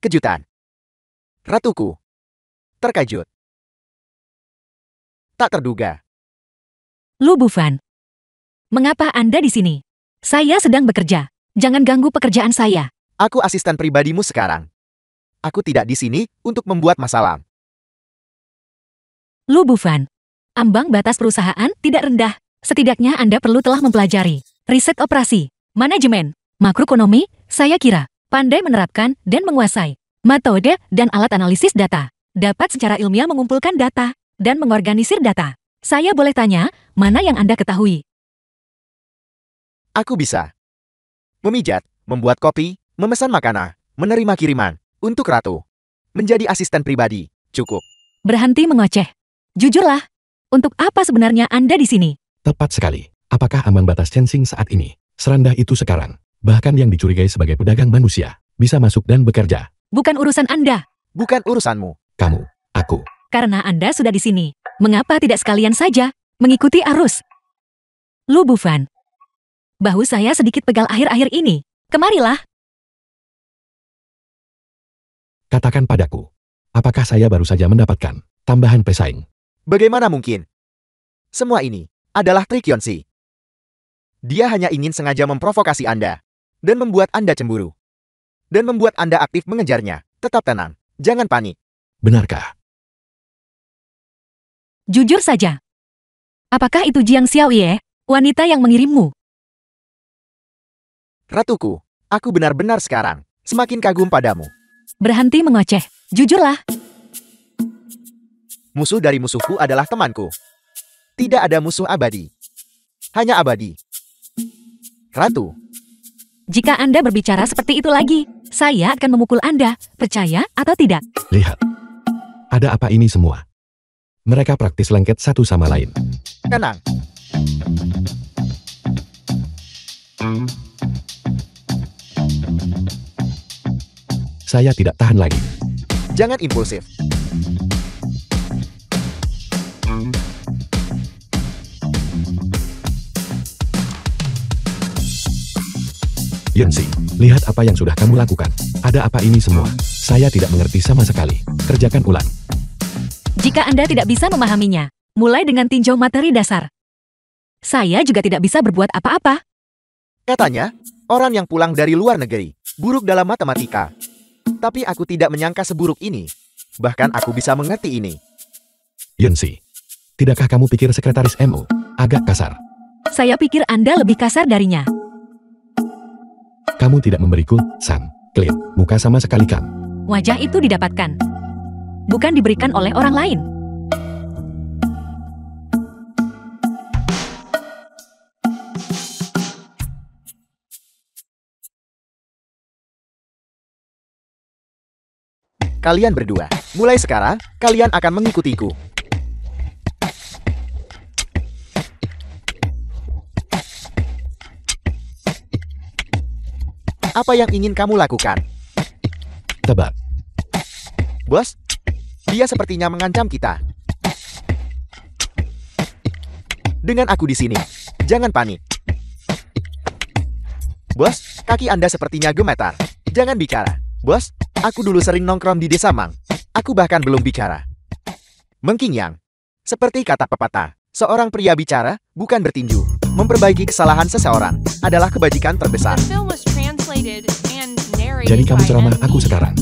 Kejutan. Ratuku. Terkejut. Tak terduga. Lu Bufan. Mengapa Anda di sini? Saya sedang bekerja. Jangan ganggu pekerjaan saya. Aku asisten pribadimu sekarang. Aku tidak di sini untuk membuat masalah. Lu Bufan. Ambang batas perusahaan tidak rendah. Setidaknya Anda perlu telah mempelajari riset operasi, manajemen, makroekonomi. Saya kira Pandai menerapkan dan menguasai metode dan alat analisis data. Dapat secara ilmiah mengumpulkan data dan mengorganisir data. Saya boleh tanya, mana yang Anda ketahui? Aku bisa memijat, membuat kopi, memesan makanan, menerima kiriman, untuk ratu. Menjadi asisten pribadi, cukup. Berhenti mengoceh. Jujurlah, untuk apa sebenarnya Anda di sini? Tepat sekali. Apakah ambang batas Chensing saat ini serendah itu sekarang? Bahkan yang dicurigai sebagai pedagang manusia bisa masuk dan bekerja. Bukan urusan Anda. Bukan urusanmu. Kamu, aku. Karena Anda sudah di sini. Mengapa tidak sekalian saja mengikuti arus? Lu Bufan. Bahu saya sedikit pegal akhir-akhir ini. Kemarilah. Katakan padaku, apakah saya baru saja mendapatkan tambahan pesaing? Bagaimana mungkin? Semua ini adalah trik Yonsi. Dia hanya ingin sengaja memprovokasi Anda dan membuat Anda cemburu. Dan membuat Anda aktif mengejarnya. Tetap tenang. Jangan panik. Benarkah? Jujur saja. Apakah itu Jiang Xiaoye, wanita yang mengirimmu? Ratuku, aku benar-benar sekarang semakin kagum padamu. Berhenti mengoceh. Jujurlah. Musuh dari musuhku adalah temanku. Tidak ada musuh abadi. Hanya abadi. Ratu, Jika Anda berbicara seperti itu lagi, saya akan memukul Anda. Percaya atau tidak? Lihat. Ada apa ini semua? Mereka praktis lengket satu sama lain. tenang. Saya tidak tahan lagi. Jangan impulsif. Yunsi, lihat apa yang sudah kamu lakukan. Ada apa ini semua? Saya tidak mengerti sama sekali. Kerjakan ulang. Jika Anda tidak bisa memahaminya, mulai dengan tinjau materi dasar. Saya juga tidak bisa berbuat apa-apa. Katanya, orang yang pulang dari luar negeri, buruk dalam matematika. Tapi aku tidak menyangka seburuk ini. Bahkan aku bisa mengerti ini. Yunsi, tidakkah kamu pikir sekretaris MU agak kasar? Saya pikir Anda lebih kasar darinya. Kamu tidak memberiku, klip, muka sama sekali kan? Wajah itu didapatkan, bukan diberikan oleh orang lain. Kalian berdua, mulai sekarang, kalian akan mengikutiku. Apa yang ingin kamu lakukan? Tebak. Bos, dia sepertinya mengancam kita. Dengan aku di sini, jangan panik. Bos, kaki Anda sepertinya gemetar. Jangan bicara. Bos, aku dulu sering nongkrong di desa Mang. Aku bahkan belum bicara. Mengkingyang. Seperti kata pepatah, seorang pria bicara, bukan bertinju. Memperbaiki kesalahan seseorang adalah kebajikan terbesar. The film was translated and narrated Jadi kamu by ceramah Ed aku Meese. sekarang.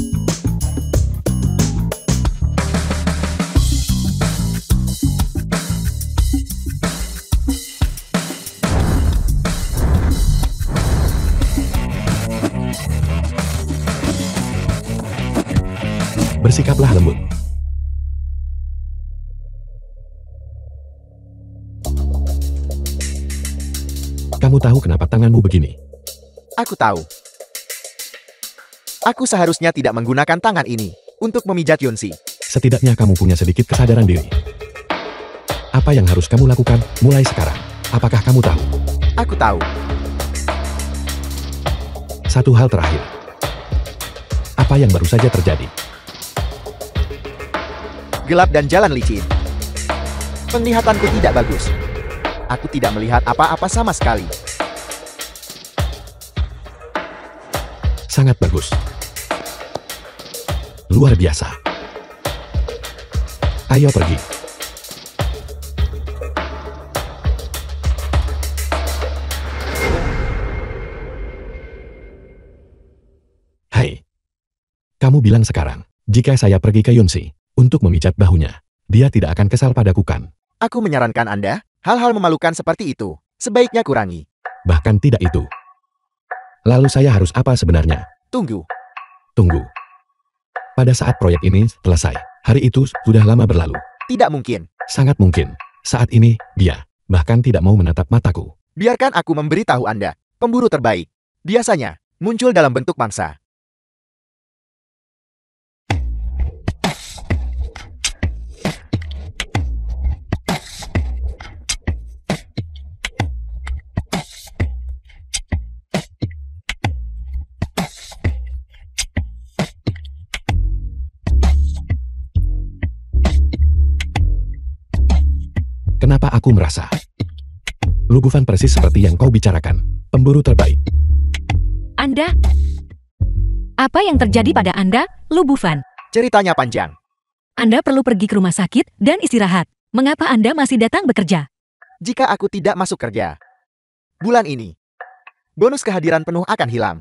Bersikaplah lembut. Kamu tahu kenapa tanganmu begini? Aku tahu. Aku seharusnya tidak menggunakan tangan ini untuk memijat Yunsi. Setidaknya kamu punya sedikit kesadaran diri. Apa yang harus kamu lakukan mulai sekarang? Apakah kamu tahu? Aku tahu. Satu hal terakhir. Apa yang baru saja terjadi? Gelap dan jalan licin. Penglihatanku tidak bagus. Aku tidak melihat apa-apa sama sekali. Sangat bagus. Luar biasa. Ayo pergi. Hai. Kamu bilang sekarang, jika saya pergi ke Yunsi untuk memijat bahunya, dia tidak akan kesal padaku kan? Aku menyarankan Anda, hal-hal memalukan seperti itu, sebaiknya kurangi. Bahkan tidak itu. Lalu saya harus apa sebenarnya? Tunggu. Tunggu. Pada saat proyek ini selesai, hari itu sudah lama berlalu. Tidak mungkin. Sangat mungkin. Saat ini, dia bahkan tidak mau menatap mataku. Biarkan aku memberitahu Anda. Pemburu terbaik biasanya muncul dalam bentuk mangsa. Kenapa aku merasa Lu Bufan persis seperti yang kau bicarakan, pemburu terbaik. Anda? Apa yang terjadi pada Anda, Lu Bufan? Ceritanya panjang. Anda perlu pergi ke rumah sakit dan istirahat. Mengapa Anda masih datang bekerja? Jika aku tidak masuk kerja bulan ini, bonus kehadiran penuh akan hilang.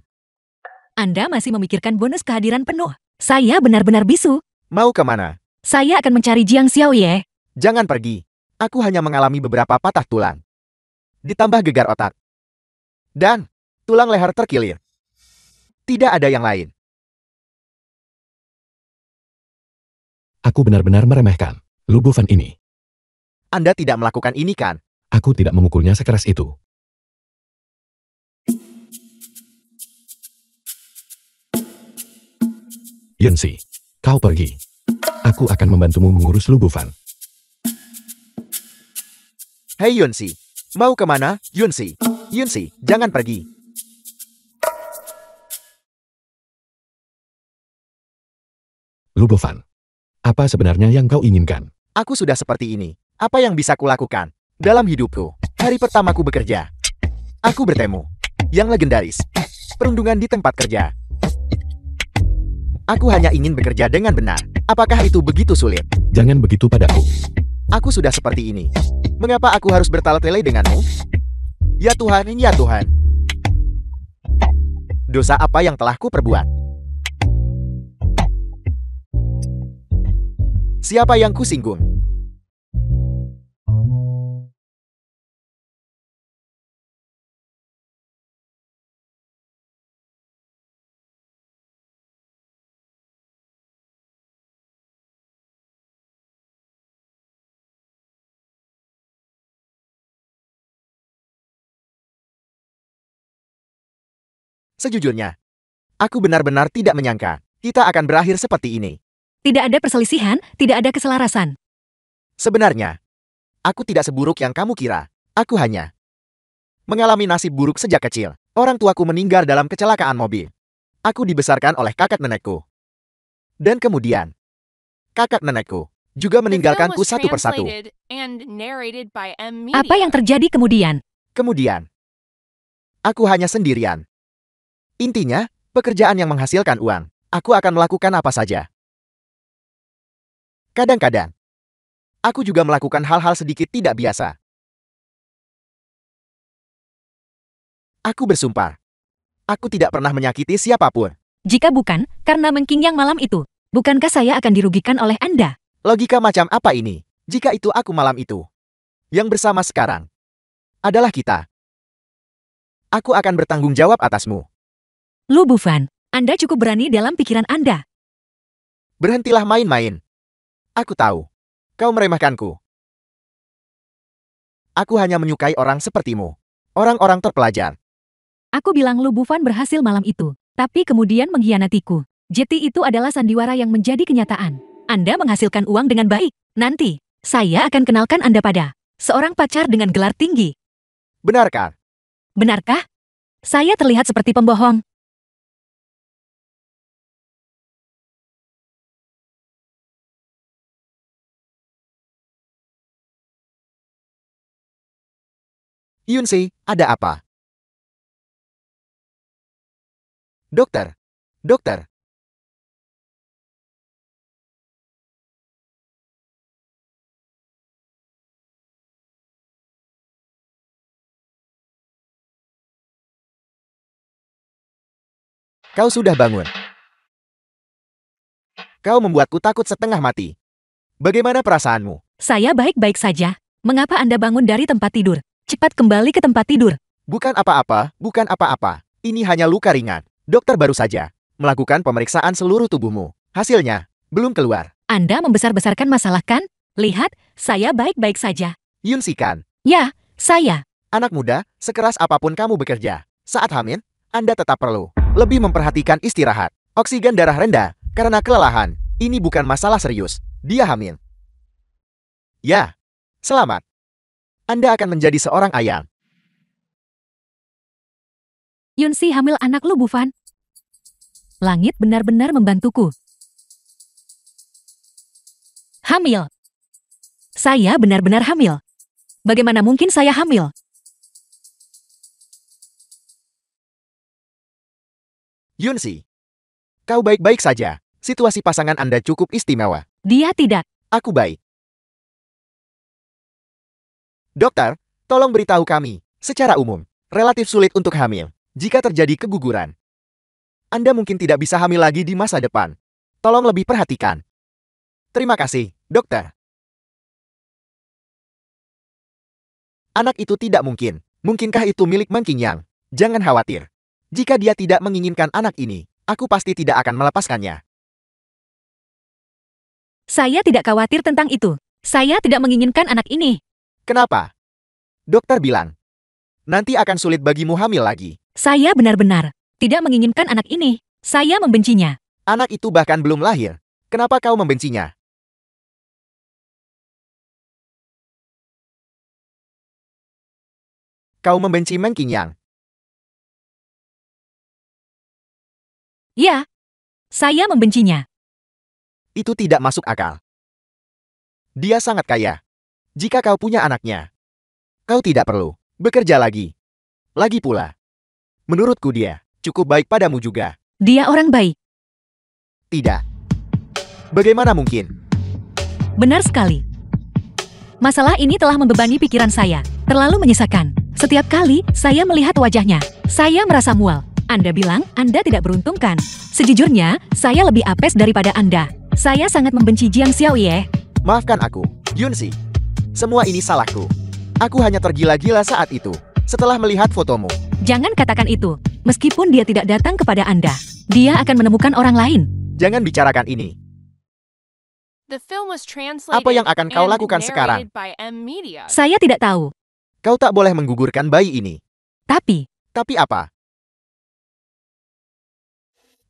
Anda masih memikirkan bonus kehadiran penuh. Saya benar-benar bisu. Mau kemana? Saya akan mencari Jiang Xiaoye. Jangan pergi. Aku hanya mengalami beberapa patah tulang. Ditambah gegar otak. Dan tulang leher terkilir. Tidak ada yang lain. Aku benar-benar meremehkan Lu Bufan ini. Anda tidak melakukan ini kan? Aku tidak memukulnya sekeras itu. Yunsi, kau pergi. Aku akan membantumu mengurus Lu Bufan. Hei Yunsi, mau kemana, Yunsi? Yunsi, jangan pergi. Lu Bufan, apa sebenarnya yang kau inginkan? Aku sudah seperti ini. Apa yang bisa kulakukan dalam hidupku? Hari pertamaku bekerja, aku bertemu yang legendaris. Perundungan di tempat kerja. Aku hanya ingin bekerja dengan benar. Apakah itu begitu sulit? Jangan begitu padaku. Aku sudah seperti ini. Mengapa aku harus bertele-tele denganmu? Ya Tuhan, ya Tuhan. Dosa apa yang telah kuperbuat? Siapa yang kusinggung? Sejujurnya, aku benar-benar tidak menyangka kita akan berakhir seperti ini. Tidak ada perselisihan, tidak ada keselarasan. Sebenarnya, aku tidak seburuk yang kamu kira. Aku hanya mengalami nasib buruk sejak kecil. Orang tuaku meninggal dalam kecelakaan mobil. Aku dibesarkan oleh kakak nenekku. Dan kemudian, kakak nenekku juga The film meninggalkanku was satu persatu. translated and narrated by M Apa yang Media. terjadi kemudian? Kemudian, aku hanya sendirian. Intinya, pekerjaan yang menghasilkan uang. Aku akan melakukan apa saja. Kadang-kadang, aku juga melakukan hal-hal sedikit tidak biasa. Aku bersumpah, aku tidak pernah menyakiti siapapun. Jika bukan, karena mengking yang malam itu, bukankah saya akan dirugikan oleh Anda? Logika macam apa ini? Jika itu aku malam itu, yang bersama sekarang adalah kita. Aku akan bertanggung jawab atasmu. Lu Bufan, Anda cukup berani dalam pikiran Anda. Berhentilah main-main. Aku tahu, kau meremehkanku. Aku hanya menyukai orang sepertimu. Orang-orang terpelajar. Aku bilang Lu Bufan berhasil malam itu, tapi kemudian mengkhianatiku. Jeti itu adalah sandiwara yang menjadi kenyataan. Anda menghasilkan uang dengan baik. Nanti, saya akan kenalkan Anda pada seorang pacar dengan gelar tinggi. Benarkah? Benarkah? Saya terlihat seperti pembohong. Yunsi, ada apa? Dokter. Dokter. Kau sudah bangun. Kau membuatku takut setengah mati. Bagaimana perasaanmu? Saya baik-baik saja. Mengapa Anda bangun dari tempat tidur? Cepat kembali ke tempat tidur. Bukan apa-apa, bukan apa-apa. Ini hanya luka ringan. Dokter baru saja melakukan pemeriksaan seluruh tubuhmu. Hasilnya belum keluar. Anda membesar-besarkan masalah kan? Lihat, saya baik-baik saja. Yunsi kan? Ya, saya. Anak muda, sekeras apapun kamu bekerja, saat hamil, Anda tetap perlu lebih memperhatikan istirahat. Oksigen darah rendah karena kelelahan. Ini bukan masalah serius. Dia hamil. Ya, selamat. Anda akan menjadi seorang ayah. Yunsi hamil anak lu, Bufan. Langit benar-benar membantuku. Hamil. Saya benar-benar hamil. Bagaimana mungkin saya hamil? Yunsi, kau baik-baik saja. Situasi pasangan Anda cukup istimewa. Dia tidak. Aku baik. Dokter, tolong beritahu kami, secara umum, relatif sulit untuk hamil jika terjadi keguguran. Anda mungkin tidak bisa hamil lagi di masa depan. Tolong lebih perhatikan. Terima kasih, dokter. Anak itu tidak mungkin. Mungkinkah itu milik Man Qingyang? Jangan khawatir. Jika dia tidak menginginkan anak ini, aku pasti tidak akan melepaskannya. Saya tidak khawatir tentang itu. Saya tidak menginginkan anak ini. Kenapa? Dokter bilang, nanti akan sulit bagimu hamil lagi. Saya benar-benar tidak menginginkan anak ini. Saya membencinya. Anak itu bahkan belum lahir. Kenapa kau membencinya? Kau membenci Man Qingyang. Ya, saya membencinya. Itu tidak masuk akal. Dia sangat kaya. Jika kau punya anaknya, kau tidak perlu bekerja lagi. Lagi pula, menurutku dia cukup baik padamu juga. Dia orang baik. Tidak. Bagaimana mungkin? Benar sekali. Masalah ini telah membebani pikiran saya. Terlalu menyesakan. Setiap kali saya melihat wajahnya, saya merasa mual. Anda bilang Anda tidak beruntung kan? Sejujurnya, saya lebih apes daripada Anda. Saya sangat membenci Jiang Xiaoye. Maafkan aku, Yunsi. Semua ini salahku. Aku hanya tergila-gila saat itu, setelah melihat fotomu. Jangan katakan itu. Meskipun dia tidak datang kepada Anda, dia akan menemukan orang lain. Jangan bicarakan ini. The film was translated Apa yang akan kau and lakukan sekarang? narrated by M Media. Saya tidak tahu. Kau tak boleh menggugurkan bayi ini. Tapi, Tapi apa?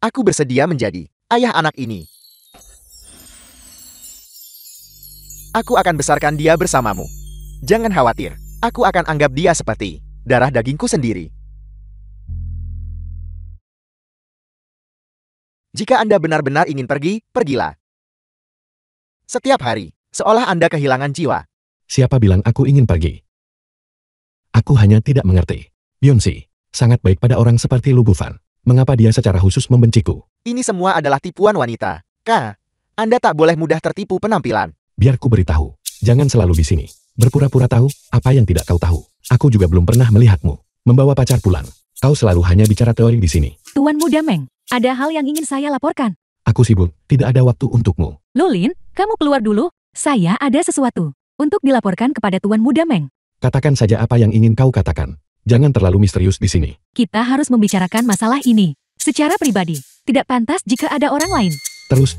Aku bersedia menjadi ayah anak ini. Aku akan besarkan dia bersamamu. Jangan khawatir, aku akan anggap dia seperti darah dagingku sendiri. Jika Anda benar-benar ingin pergi, pergilah. Setiap hari, seolah Anda kehilangan jiwa. Siapa bilang aku ingin pergi? Aku hanya tidak mengerti. Yunsi, sangat baik pada orang seperti Lu Bufan. Mengapa dia secara khusus membenciku? Ini semua adalah tipuan wanita. Kak, Anda tak boleh mudah tertipu penampilan. Biar ku beritahu. Jangan selalu di sini. Berpura-pura tahu apa yang tidak kau tahu. Aku juga belum pernah melihatmu membawa pacar pulang. Kau selalu hanya bicara teori di sini. Tuan Muda Meng, ada hal yang ingin saya laporkan. Aku sibuk, tidak ada waktu untukmu. Lulin, kamu keluar dulu. Saya ada sesuatu untuk dilaporkan kepada Tuan Muda Meng. Katakan saja apa yang ingin kau katakan. Jangan terlalu misterius di sini. Kita harus membicarakan masalah ini secara pribadi. Tidak pantas jika ada orang lain. Terus.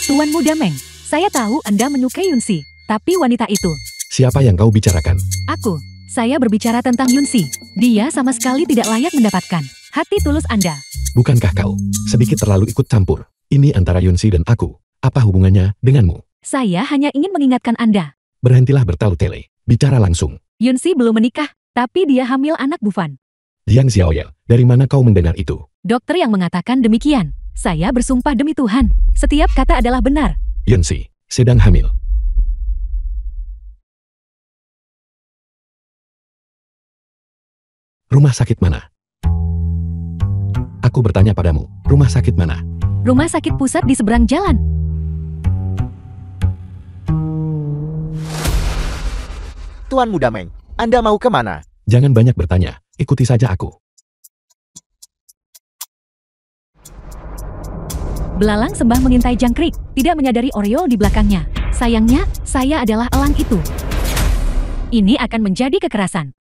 Tuan Muda Meng, saya tahu Anda menyukai Yunsi, tapi wanita itu. Siapa yang kau bicarakan? Aku. Saya berbicara tentang Yunsi. Dia sama sekali tidak layak mendapatkan hati tulus Anda. Bukankah kau sedikit terlalu ikut campur? Ini antara Yunsi dan aku. Apa hubungannya denganmu? Saya hanya ingin mengingatkan Anda. Berhentilah bertele-tele. Bicara langsung. Yunsi belum menikah, tapi dia hamil anak Bufan. Jiang Xiaoye, dari mana kau mendengar itu? Dokter yang mengatakan demikian. Saya bersumpah demi Tuhan, setiap kata adalah benar. Yunsi, sedang hamil. Rumah sakit mana? Aku bertanya padamu, rumah sakit mana? Rumah sakit pusat di seberang jalan. Tuan Muda Meng, Anda mau kemana? Jangan banyak bertanya, ikuti saja aku. Belalang sembah mengintai jangkrik, tidak menyadari Oriol di belakangnya. Sayangnya, saya adalah elang itu. Ini akan menjadi kekerasan.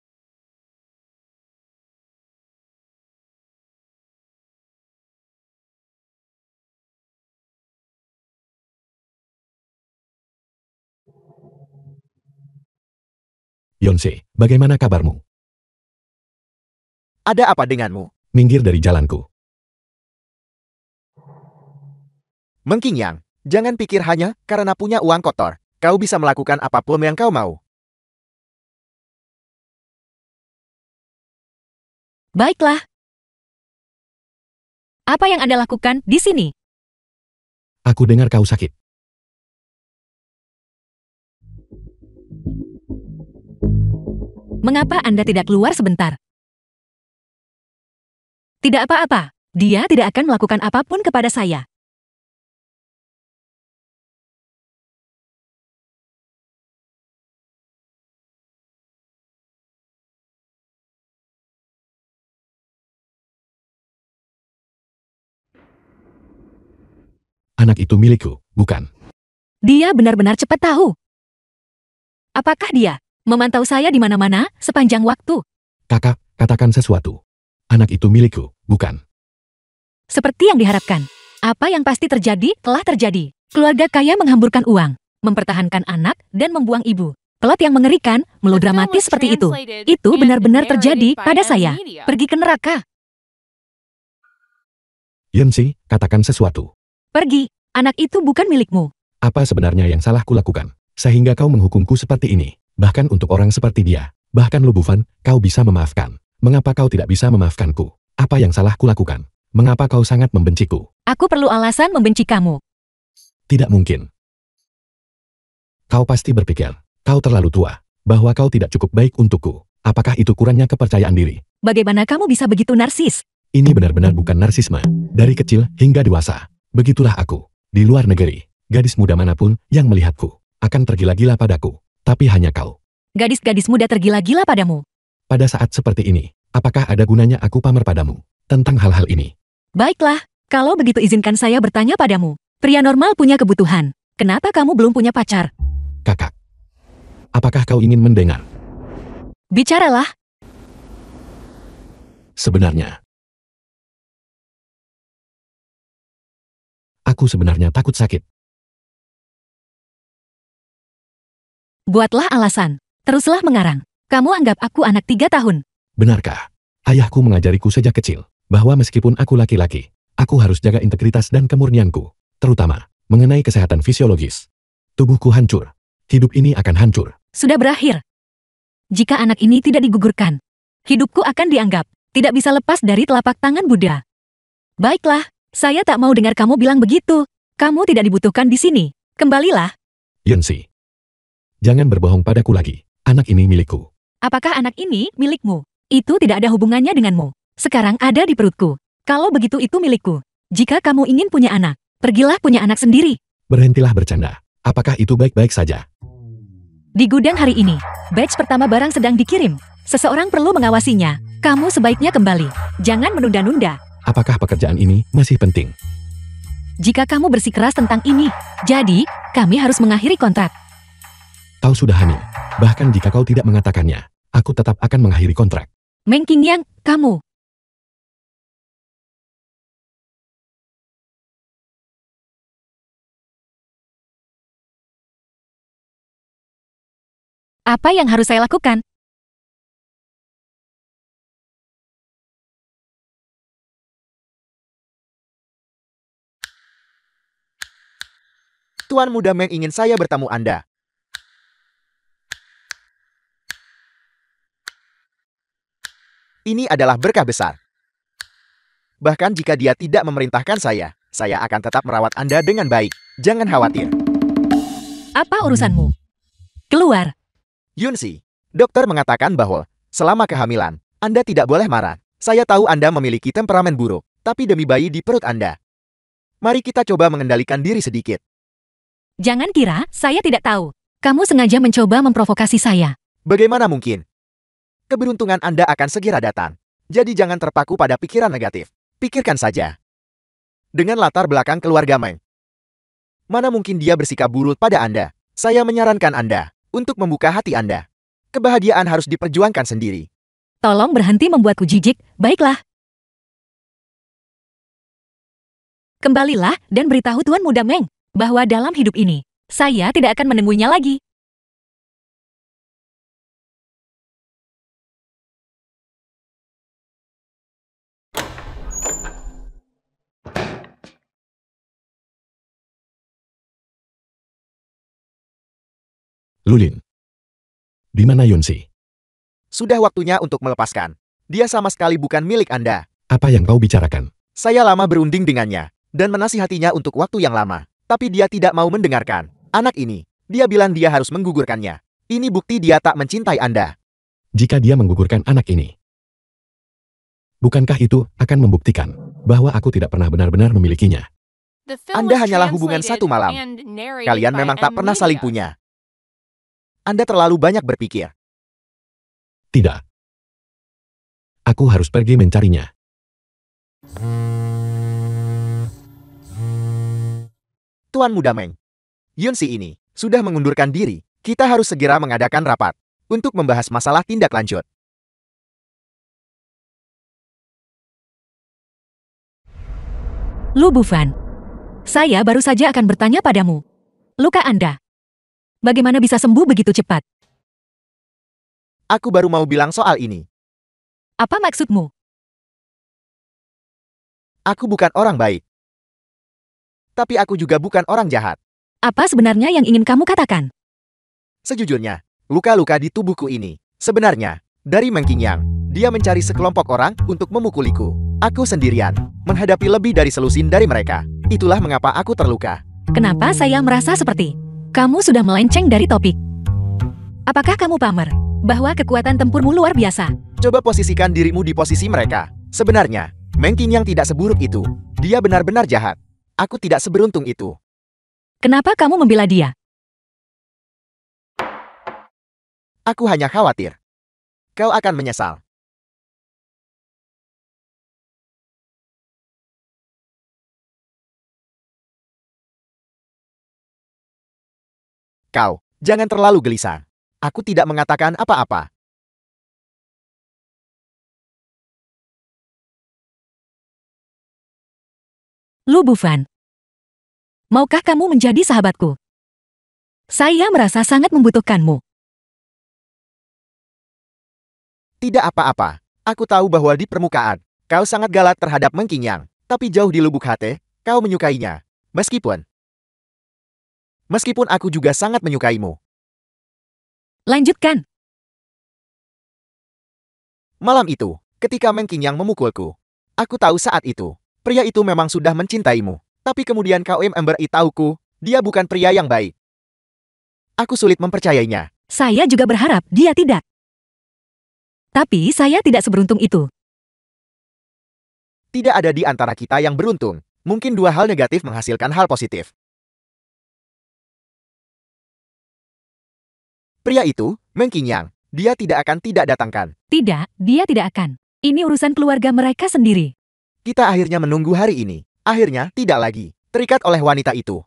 Yonsei, bagaimana kabarmu? Ada apa denganmu? Minggir dari jalanku. Meng Qingyang, jangan pikir hanya karena punya uang kotor, kau bisa melakukan apapun yang kau mau. Baiklah. Apa yang Anda lakukan di sini? Aku dengar kau sakit. Mengapa Anda tidak keluar sebentar? Tidak apa-apa. Dia tidak akan melakukan apapun kepada saya. Anak itu milikku, bukan? Dia benar-benar cepat tahu. Apakah dia memantau saya di mana-mana sepanjang waktu? Kakak, katakan sesuatu. Anak itu milikku, bukan? Seperti yang diharapkan. Apa yang pasti terjadi telah terjadi. Keluarga kaya menghamburkan uang, mempertahankan anak, dan membuang ibu. Plot yang mengerikan, melodramatis seperti itu. Itu benar-benar terjadi pada saya. Pergi ke neraka. Yonsei, katakan sesuatu. Pergi. Anak itu bukan milikmu. Apa sebenarnya yang salah kulakukan? Sehingga kau menghukumku seperti ini. Bahkan untuk orang seperti dia. Bahkan Lu Bufan, kau bisa memaafkan. Mengapa kau tidak bisa memaafkanku? Apa yang salah kulakukan? Mengapa kau sangat membenciku? Aku perlu alasan membenci kamu. Tidak mungkin. Kau pasti berpikir, kau terlalu tua, bahwa kau tidak cukup baik untukku. Apakah itu kurangnya kepercayaan diri? Bagaimana kamu bisa begitu narsis? Ini benar-benar bukan narsisme. Dari kecil hingga dewasa. Begitulah aku. Di luar negeri, gadis muda manapun yang melihatku akan tergila-gila padaku. Tapi hanya kau. Gadis-gadis muda tergila-gila padamu. Pada saat seperti ini, apakah ada gunanya aku pamer padamu tentang hal-hal ini? Baiklah, kalau begitu izinkan saya bertanya padamu. Pria normal punya kebutuhan. Kenapa kamu belum punya pacar? Kakak, apakah kau ingin mendengar? Bicaralah. Sebenarnya, aku sebenarnya takut sakit. Buatlah alasan. Teruslah mengarang. Kamu anggap aku anak 3 tahun. Benarkah? Ayahku mengajariku sejak kecil bahwa meskipun aku laki-laki, aku harus jaga integritas dan kemurnianku, terutama mengenai kesehatan fisiologis. Tubuhku hancur. Hidup ini akan hancur. Sudah berakhir. Jika anak ini tidak digugurkan, hidupku akan dianggap tidak bisa lepas dari telapak tangan Buddha. Baiklah, saya tak mau dengar kamu bilang begitu. Kamu tidak dibutuhkan di sini. Kembalilah. Yonsei, jangan berbohong padaku lagi. Anak ini milikku. Apakah anak ini milikmu? Itu tidak ada hubungannya denganmu. Sekarang ada di perutku. Kalau begitu itu milikku. Jika kamu ingin punya anak, pergilah punya anak sendiri. Berhentilah bercanda. Apakah itu baik-baik saja? Di gudang hari ini, batch pertama barang sedang dikirim. Seseorang perlu mengawasinya. Kamu sebaiknya kembali. Jangan menunda-nunda. Apakah pekerjaan ini masih penting? Jika kamu bersikeras tentang ini, jadi kami harus mengakhiri kontrak. Kau sudah hamil. Bahkan jika kau tidak mengatakannya, aku tetap akan mengakhiri kontrak. Meng Qingyang, kamu. Apa yang harus saya lakukan? Tuan Muda Meng ingin saya bertamu Anda. Ini adalah berkah besar. Bahkan jika dia tidak memerintahkan saya akan tetap merawat Anda dengan baik. Jangan khawatir. Apa urusanmu? Keluar. Yunsi, dokter mengatakan bahwa selama kehamilan, Anda tidak boleh marah. Saya tahu Anda memiliki temperamen buruk, tapi demi bayi di perut Anda. Mari kita coba mengendalikan diri sedikit. Jangan kira saya tidak tahu. Kamu sengaja mencoba memprovokasi saya. Bagaimana mungkin? Keberuntungan Anda akan segera datang. Jadi jangan terpaku pada pikiran negatif. Pikirkan saja. Dengan latar belakang keluarga Meng, mana mungkin dia bersikap buruk pada Anda? Saya menyarankan Anda untuk membuka hati Anda. Kebahagiaan harus diperjuangkan sendiri. Tolong berhenti membuatku jijik, baiklah. Kembalilah dan beritahu Tuan Muda Meng bahwa dalam hidup ini, saya tidak akan menemuinya lagi. Lulin. Di mana Yunsi? Sudah waktunya untuk melepaskan. Dia sama sekali bukan milik Anda. Apa yang kau bicarakan? Saya lama berunding dengannya, dan menasihatinya untuk waktu yang lama. Tapi dia tidak mau mendengarkan. Anak ini, dia bilang dia harus menggugurkannya. Ini bukti dia tak mencintai Anda. Jika dia menggugurkan anak ini, bukankah itu akan membuktikan bahwa aku tidak pernah benar-benar memilikinya? The film Anda was hanyalah hubungan translated satu malam. and narrated Kalian by memang tak M pernah saling Media. punya. Anda terlalu banyak berpikir. Tidak. Aku harus pergi mencarinya. Tuan Muda Meng, Yunsi ini sudah mengundurkan diri. Kita harus segera mengadakan rapat untuk membahas masalah tindak lanjut. Lu Bufan. Saya baru saja akan bertanya padamu. Luka Anda. Bagaimana bisa sembuh begitu cepat? Aku baru mau bilang soal ini. Apa maksudmu? Aku bukan orang baik. Tapi aku juga bukan orang jahat. Apa sebenarnya yang ingin kamu katakan? Sejujurnya, luka-luka di tubuhku ini, sebenarnya, dari Meng Qingyang. Dia mencari sekelompok orang untuk memukuliku. Aku sendirian, menghadapi lebih dari selusin dari mereka. Itulah mengapa aku terluka. Kenapa saya merasa seperti kamu sudah melenceng dari topik? Apakah kamu pamer bahwa kekuatan tempurmu luar biasa? Coba posisikan dirimu di posisi mereka. Sebenarnya, Meng Qingyang tidak seburuk itu. Dia benar-benar jahat. Aku tidak seberuntung itu. Kenapa kamu membela dia? Aku hanya khawatir. Kau akan menyesal. Kau, jangan terlalu gelisah. Aku tidak mengatakan apa-apa. Lu Bufan. Maukah kamu menjadi sahabatku? Saya merasa sangat membutuhkanmu. Tidak apa-apa. Aku tahu bahwa di permukaan, kau sangat galak terhadap Meng Qingyang. Tapi jauh di lubuk hati, kau menyukainya. Meskipun aku juga sangat menyukaimu. Lanjutkan. Malam itu, ketika Meng Qingyang memukulku, aku tahu saat itu, pria itu memang sudah mencintaimu. Tapi kemudian kau memberitahuku, dia bukan pria yang baik. Aku sulit mempercayainya. Saya juga berharap dia tidak. Tapi saya tidak seberuntung itu. Tidak ada di antara kita yang beruntung. Mungkin dua hal negatif menghasilkan hal positif. Pria itu, Meng Qingyang, dia tidak akan tidak datangkan. Tidak, dia tidak akan. Ini urusan keluarga mereka sendiri. Kita akhirnya menunggu hari ini. Akhirnya, tidak lagi. Terikat oleh wanita itu.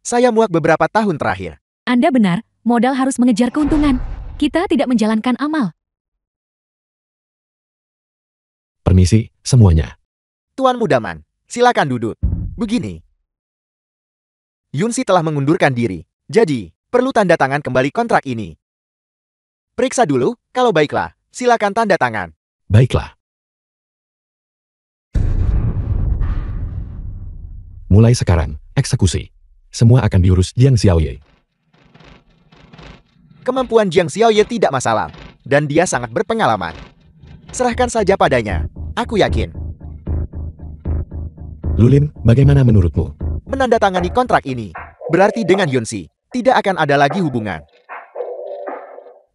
Saya muak beberapa tahun terakhir. Anda benar, modal harus mengejar keuntungan. Kita tidak menjalankan amal. Permisi, semuanya. Tuan Mudaman, silakan duduk. Begini. Yunsi telah mengundurkan diri. Jadi, perlu tanda tangan kembali kontrak ini. Periksa dulu, kalau baiklah, silakan tanda tangan. Baiklah. Mulai sekarang, eksekusi. Semua akan diurus Jiang Xiaoye. Kemampuan Jiang Xiaoye tidak masalah, dan dia sangat berpengalaman. Serahkan saja padanya, aku yakin. Lulin, bagaimana menurutmu? Menandatangani kontrak ini, berarti dengan Yunsi, tidak akan ada lagi hubungan.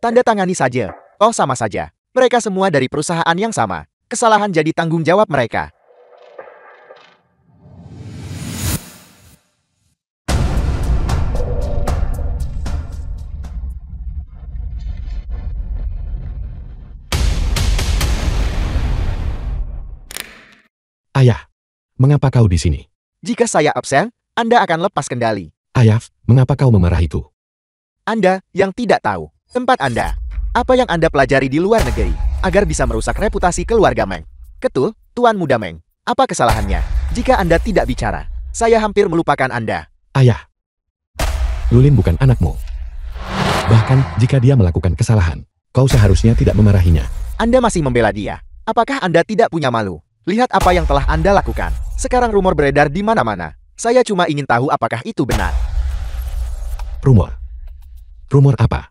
Tanda tangani saja, oh sama saja. Mereka semua dari perusahaan yang sama. Kesalahan jadi tanggung jawab mereka. Ayah, mengapa kau di sini? Jika saya absen, Anda akan lepas kendali. Ayah, mengapa kau memarahiku? Anda yang tidak tahu tempat Anda. Apa yang Anda pelajari di luar negeri agar bisa merusak reputasi keluarga Meng. Ketul, Tuan Muda Meng. Apa kesalahannya? Jika Anda tidak bicara, saya hampir melupakan Anda. Ayah, Lulin bukan anakmu. Bahkan jika dia melakukan kesalahan, kau seharusnya tidak memarahinya. Anda masih membela dia. Apakah Anda tidak punya malu? Lihat apa yang telah Anda lakukan. Sekarang rumor beredar di mana-mana. Saya cuma ingin tahu apakah itu benar. Rumor. Rumor apa?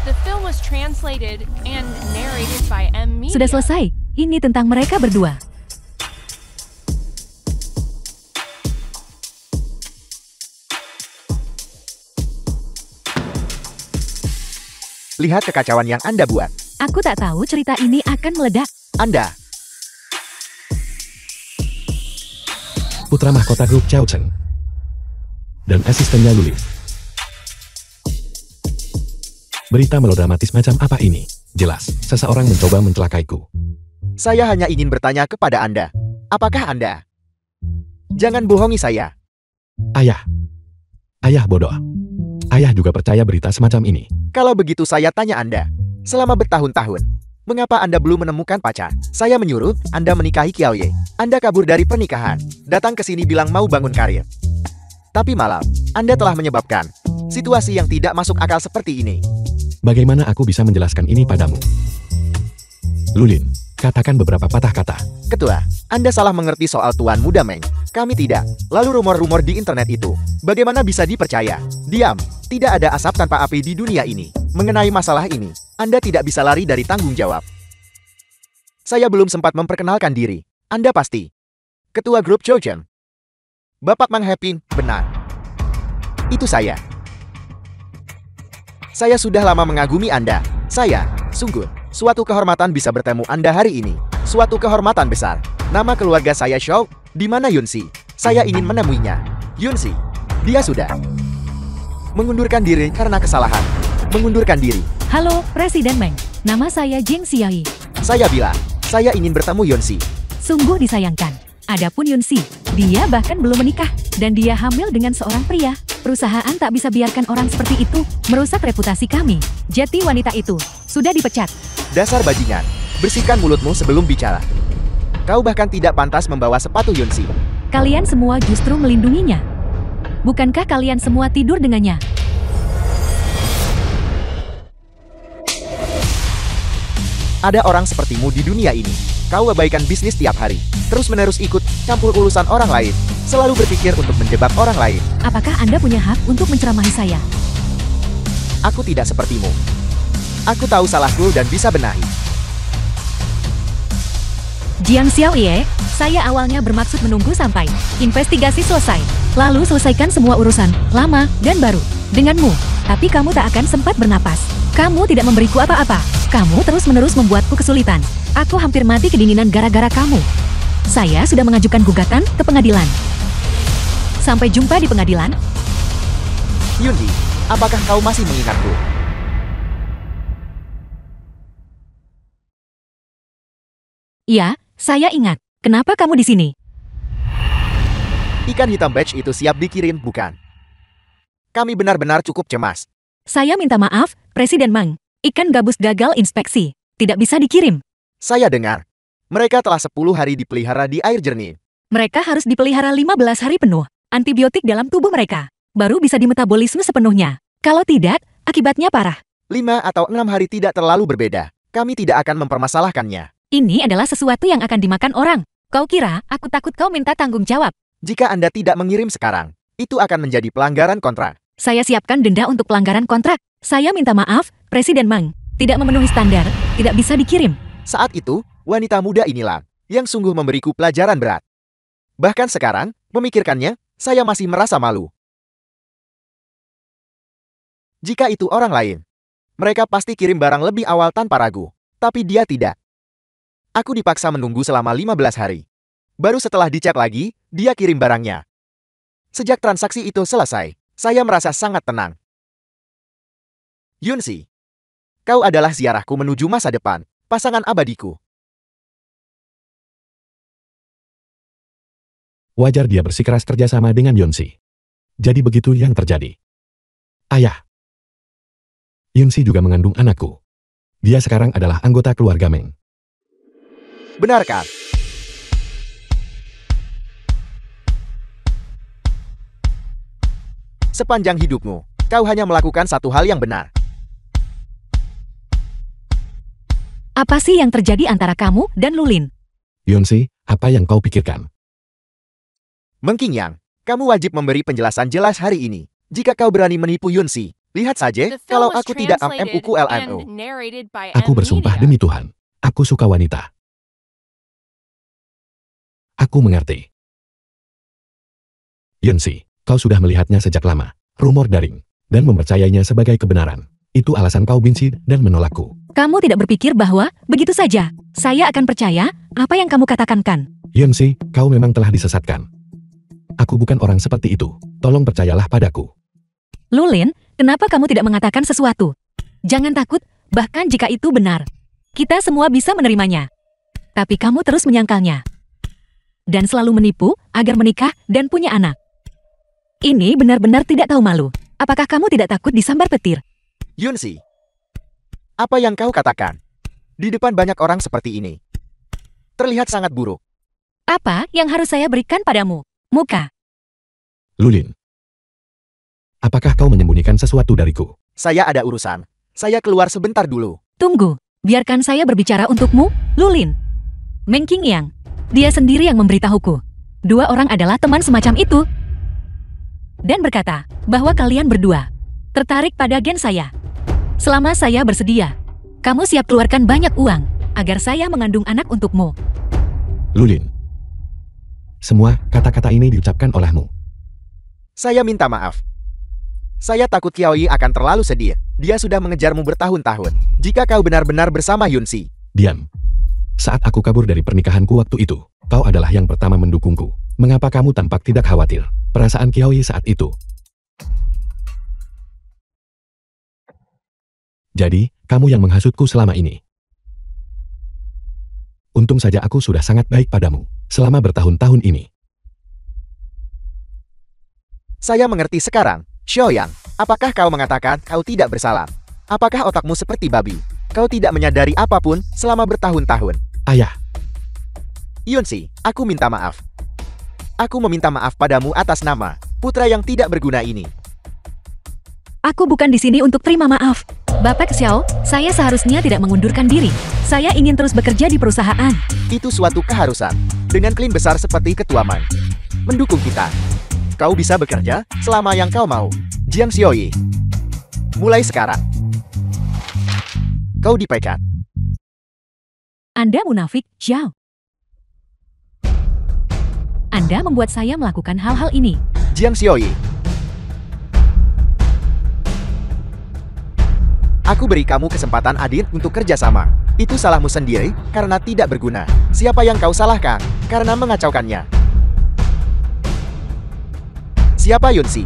The film was translated and narrated by M Media. Sudah selesai. Ini tentang mereka berdua. Lihat kekacauan yang Anda buat. Aku tak tahu cerita ini akan meledak. Anda, Putra mahkota grup Chao Chen. Dan asistennya Lulin. Berita melodramatis macam apa ini? Jelas, seseorang mencoba mencelakaiku. saya hanya ingin bertanya kepada Anda. Apakah Anda? Jangan bohongi saya. Ayah. Ayah bodoh. Ayah juga percaya berita semacam ini. Kalau begitu saya tanya Anda. Selama bertahun-tahun, mengapa Anda belum menemukan pacar? Saya menyuruh Anda menikahi Qiao Ye. Anda kabur dari pernikahan. Datang ke sini bilang mau bangun karir. Tapi malam, Anda telah menyebabkan situasi yang tidak masuk akal seperti ini. Bagaimana aku bisa menjelaskan ini padamu? Lulin, katakan beberapa patah kata. Ketua, Anda salah mengerti soal Tuan Muda Meng. Kami tidak. Lalu rumor-rumor di internet itu, bagaimana bisa dipercaya? Diam. Tidak ada asap tanpa api di dunia ini. Mengenai masalah ini, Anda tidak bisa lari dari tanggung jawab. Saya belum sempat memperkenalkan diri. Anda pasti Ketua Grup Chao Chen. Bapak Mang Heping, benar. Itu saya. Saya sudah lama mengagumi Anda. Sungguh, suatu kehormatan bisa bertemu Anda hari ini. Suatu kehormatan besar. Nama keluarga saya Shou. Di mana Yunsi? Saya ingin menemuinya. Yunsi, dia sudah mengundurkan diri karena kesalahan. Mengundurkan diri. Halo, Presiden Meng. Nama saya Jing Xiaoyi. Saya bilang, saya ingin bertemu Yunsi. Sungguh disayangkan. Adapun Yunsi, dia bahkan belum menikah. Dan dia hamil dengan seorang pria. Perusahaan tak bisa biarkan orang seperti itu merusak reputasi kami. Jati wanita itu sudah dipecat. Dasar bajingan. Bersihkan mulutmu sebelum bicara. Kau bahkan tidak pantas membawa sepatu Yunsi. Kalian semua justru melindunginya. Bukankah kalian semua tidur dengannya? Ada orang sepertimu di dunia ini. Kau abaikan bisnis tiap hari. Terus-menerus ikut campur urusan orang lain. Selalu berpikir untuk menjebak orang lain. Apakah Anda punya hak untuk menceramahi saya? Aku tidak sepertimu. Aku tahu salahku dan bisa benahi. Jiang Xiaoye, saya awalnya bermaksud menunggu sampai investigasi selesai. Lalu selesaikan semua urusan, lama dan baru, denganmu. Tapi kamu tak akan sempat bernapas. Kamu tidak memberiku apa-apa. Kamu terus-menerus membuatku kesulitan. Aku hampir mati kedinginan gara-gara kamu. Saya sudah mengajukan gugatan ke pengadilan. Sampai jumpa di pengadilan. Yunji, apakah kau masih mengingatku? Iya, saya ingat. Kenapa kamu di sini? Ikan hitam batch itu siap dikirim, bukan? Kami benar-benar cukup cemas. Saya minta maaf, Presiden Mang. Ikan gabus gagal inspeksi. Tidak bisa dikirim. Saya dengar. Mereka telah 10 hari dipelihara di air jernih. Mereka harus dipelihara 15 hari penuh. Antibiotik dalam tubuh mereka. Baru bisa dimetabolisme sepenuhnya. Kalau tidak, akibatnya parah. 5 atau 6 hari tidak terlalu berbeda. Kami tidak akan mempermasalahkannya. Ini adalah sesuatu yang akan dimakan orang. Kau kira aku takut kau minta tanggung jawab? Jika Anda tidak mengirim sekarang, itu akan menjadi pelanggaran kontrak. Saya siapkan denda untuk pelanggaran kontrak. Saya minta maaf, Presiden Mang. Tidak memenuhi standar, tidak bisa dikirim. Saat itu, wanita muda inilah yang sungguh memberiku pelajaran berat. Bahkan sekarang, memikirkannya, saya masih merasa malu. Jika itu orang lain, mereka pasti kirim barang lebih awal tanpa ragu. Tapi dia tidak. Aku dipaksa menunggu selama 15 hari. Baru setelah dicek lagi, dia kirim barangnya. Sejak transaksi itu selesai, saya merasa sangat tenang. Yunsi, kau adalah ziarahku menuju masa depan, pasangan abadiku. Wajar dia bersikeras kerjasama dengan Yunsi. Jadi begitu yang terjadi. Ayah. Yunsi juga mengandung anakku. Dia sekarang adalah anggota keluarga Meng. Benarkah? Sepanjang hidupmu, kau hanya melakukan satu hal yang benar. Apa sih yang terjadi antara kamu dan Lulin? Yunsi, apa yang kau pikirkan? Mengking Yang, kamu wajib memberi penjelasan jelas hari ini. Jika kau berani menipu Yunsi, Lihat saja, The film kalau was aku tidak translated MUQLMO. and narrated by Aku bersumpah Media. demi Tuhan. Aku suka wanita. Aku mengerti. Yunsi, kau sudah melihatnya sejak lama. Rumor daring. Dan mempercayainya sebagai kebenaran. Itu alasan kau benci dan menolakku. Kamu tidak berpikir bahwa, begitu saja, saya akan percaya apa yang kamu katakan kan? Yunsi, kau memang telah disesatkan. Aku bukan orang seperti itu. Tolong percayalah padaku. Lulin, kenapa kamu tidak mengatakan sesuatu? Jangan takut, bahkan jika itu benar. Kita semua bisa menerimanya. Tapi kamu terus menyangkalnya. Dan selalu menipu agar menikah dan punya anak. Ini benar-benar tidak tahu malu. Apakah kamu tidak takut disambar petir? Yunsi, apa yang kau katakan? Di depan banyak orang seperti ini. Terlihat sangat buruk. Apa yang harus saya berikan padamu? Muka. Lulin. Apakah kau menyembunyikan sesuatu dariku? Saya ada urusan. Saya keluar sebentar dulu. Tunggu, biarkan saya berbicara untukmu, Lulin. Meng Qingyang, dia sendiri yang memberitahuku. 2 orang adalah teman semacam itu. Dan berkata bahwa kalian berdua tertarik pada gen saya. Selama saya bersedia, kamu siap keluarkan banyak uang agar saya mengandung anak untukmu. Lulin. Semua kata-kata ini diucapkan olehmu. Saya minta maaf. Saya takut Qiaoyi akan terlalu sedih. Dia sudah mengejarmu bertahun-tahun. Jika kau benar-benar bersama Yunsi. Diam. Saat aku kabur dari pernikahanku waktu itu, kau adalah yang pertama mendukungku. Mengapa kamu tampak tidak khawatir? Perasaan Qiaoyi saat itu. Jadi, kamu yang menghasutku selama ini. Untung saja aku sudah sangat baik padamu selama bertahun-tahun ini. Saya mengerti sekarang. Xiaoyang, apakah kau mengatakan kau tidak bersalah? Apakah otakmu seperti babi? Kau tidak menyadari apapun selama bertahun-tahun. Ayah, Yunsi, aku minta maaf. Aku meminta maaf padamu atas nama putra yang tidak berguna ini. Aku bukan di sini untuk terima maaf. Bapak Xiao, saya seharusnya tidak mengundurkan diri. Saya ingin terus bekerja di perusahaan. Itu suatu keharusan. Dengan klien besar seperti Ketua Man mendukung kita. Kau bisa bekerja selama yang kau mau. Jiang Xiaoyi. Mulai sekarang. Kau dipecat. Anda munafik, Xiao. Anda membuat saya melakukan hal-hal ini. Jiang Xiaoyi. Aku beri kamu kesempatan adil untuk kerjasama. Itu salahmu sendiri karena tidak berguna. Siapa yang kau salahkan karena mengacaukannya? Siapa Yunsi?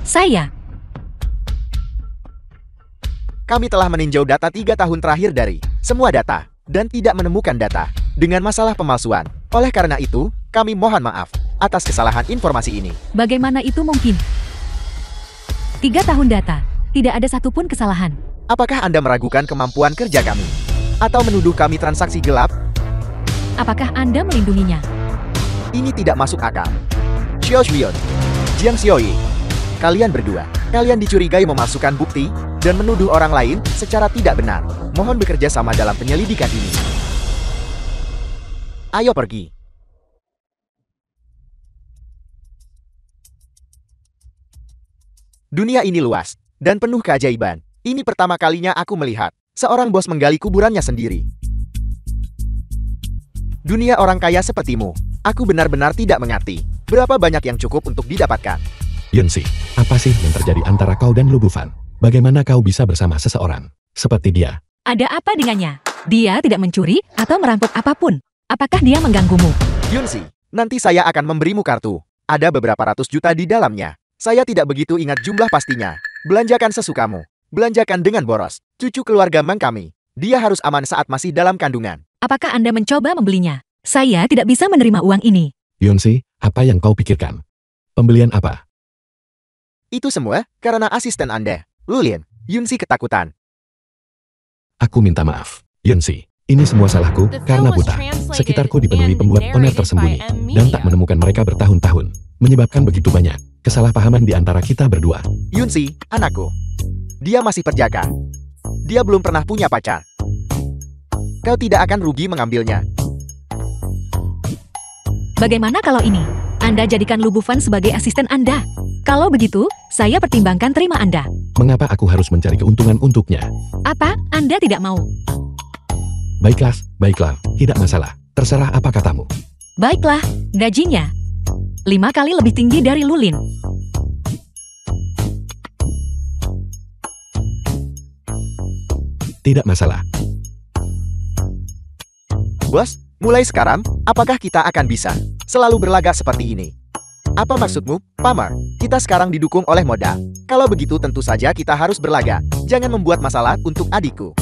Saya. Kami telah meninjau data 3 tahun terakhir dari semua data dan tidak menemukan data dengan masalah pemalsuan. Oleh karena itu, kami mohon maaf atas kesalahan informasi ini. Bagaimana itu mungkin? 3 tahun data. Tidak ada satupun kesalahan. Apakah Anda meragukan kemampuan kerja kami? Atau menuduh kami transaksi gelap? Apakah Anda melindunginya? Ini tidak masuk akal. Xiao Xueyun, Jiang Xiaoyi, kalian berdua, kalian dicurigai memasukkan bukti dan menuduh orang lain secara tidak benar. Mohon bekerja sama dalam penyelidikan ini. Ayo pergi. Dunia ini luas dan penuh keajaiban. Ini pertama kalinya aku melihat seorang bos menggali kuburannya sendiri. Dunia orang kaya sepertimu, aku benar-benar tidak mengerti berapa banyak yang cukup untuk didapatkan. Yunsi, apa sih yang terjadi antara kau dan Lu Bufan? Bagaimana kau bisa bersama seseorang seperti dia? Ada apa dengannya? Dia tidak mencuri atau merampok apapun. Apakah dia mengganggumu? Yunsi, nanti saya akan memberimu kartu. Ada beberapa ratus juta di dalamnya. Saya tidak begitu ingat jumlah pastinya. Belanjakan sesukamu. Belanjakan dengan boros. Cucu keluarga Mang kami. Dia harus aman saat masih dalam kandungan. Apakah Anda mencoba membelinya? Saya tidak bisa menerima uang ini. Yunsi, apa yang kau pikirkan? Pembelian apa? Itu semua karena asisten Anda. Lulin, Yunsi ketakutan. Aku minta maaf. Yunsi, ini semua salahku The karena film was buta. translated Sekitarku dipenuhi and pembuat oner narrated tersembunyi by M. dan tak Media. menemukan mereka bertahun-tahun. Menyebabkan begitu banyak kesalahpahaman di antara kita berdua. Yunsi, anakku. Dia masih perjaka. Dia belum pernah punya pacar. Kau tidak akan rugi mengambilnya. Bagaimana kalau ini? Anda jadikan Lu Bufan sebagai asisten Anda. Kalau begitu, saya pertimbangkan terima Anda. Mengapa aku harus mencari keuntungan untuknya? Apa, Anda tidak mau? Baiklah, baiklah, tidak masalah. Terserah apa katamu. Baiklah, gajinya 5 kali lebih tinggi dari Lulin. Tidak masalah. Bos, mulai sekarang, apakah kita akan bisa selalu berlagak seperti ini? Apa maksudmu, Pamar? Kita sekarang didukung oleh modal. Kalau begitu tentu saja kita harus berlagak. Jangan membuat masalah untuk adikku.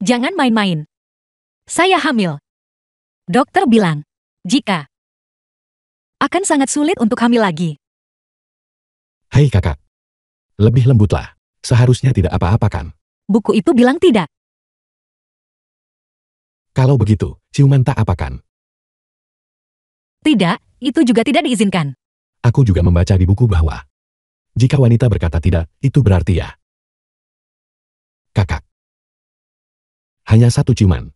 Jangan main-main. Saya hamil. Dokter bilang, jika akan sangat sulit untuk hamil lagi. Hai kakak. Lebih lembutlah. Seharusnya tidak apa-apa kan? Buku itu bilang tidak. Kalau begitu, ciuman tak apa kan? Tidak, itu juga tidak diizinkan. Aku juga membaca di buku bahwa jika wanita berkata tidak, itu berarti ya. Kakak. Hanya satu ciuman.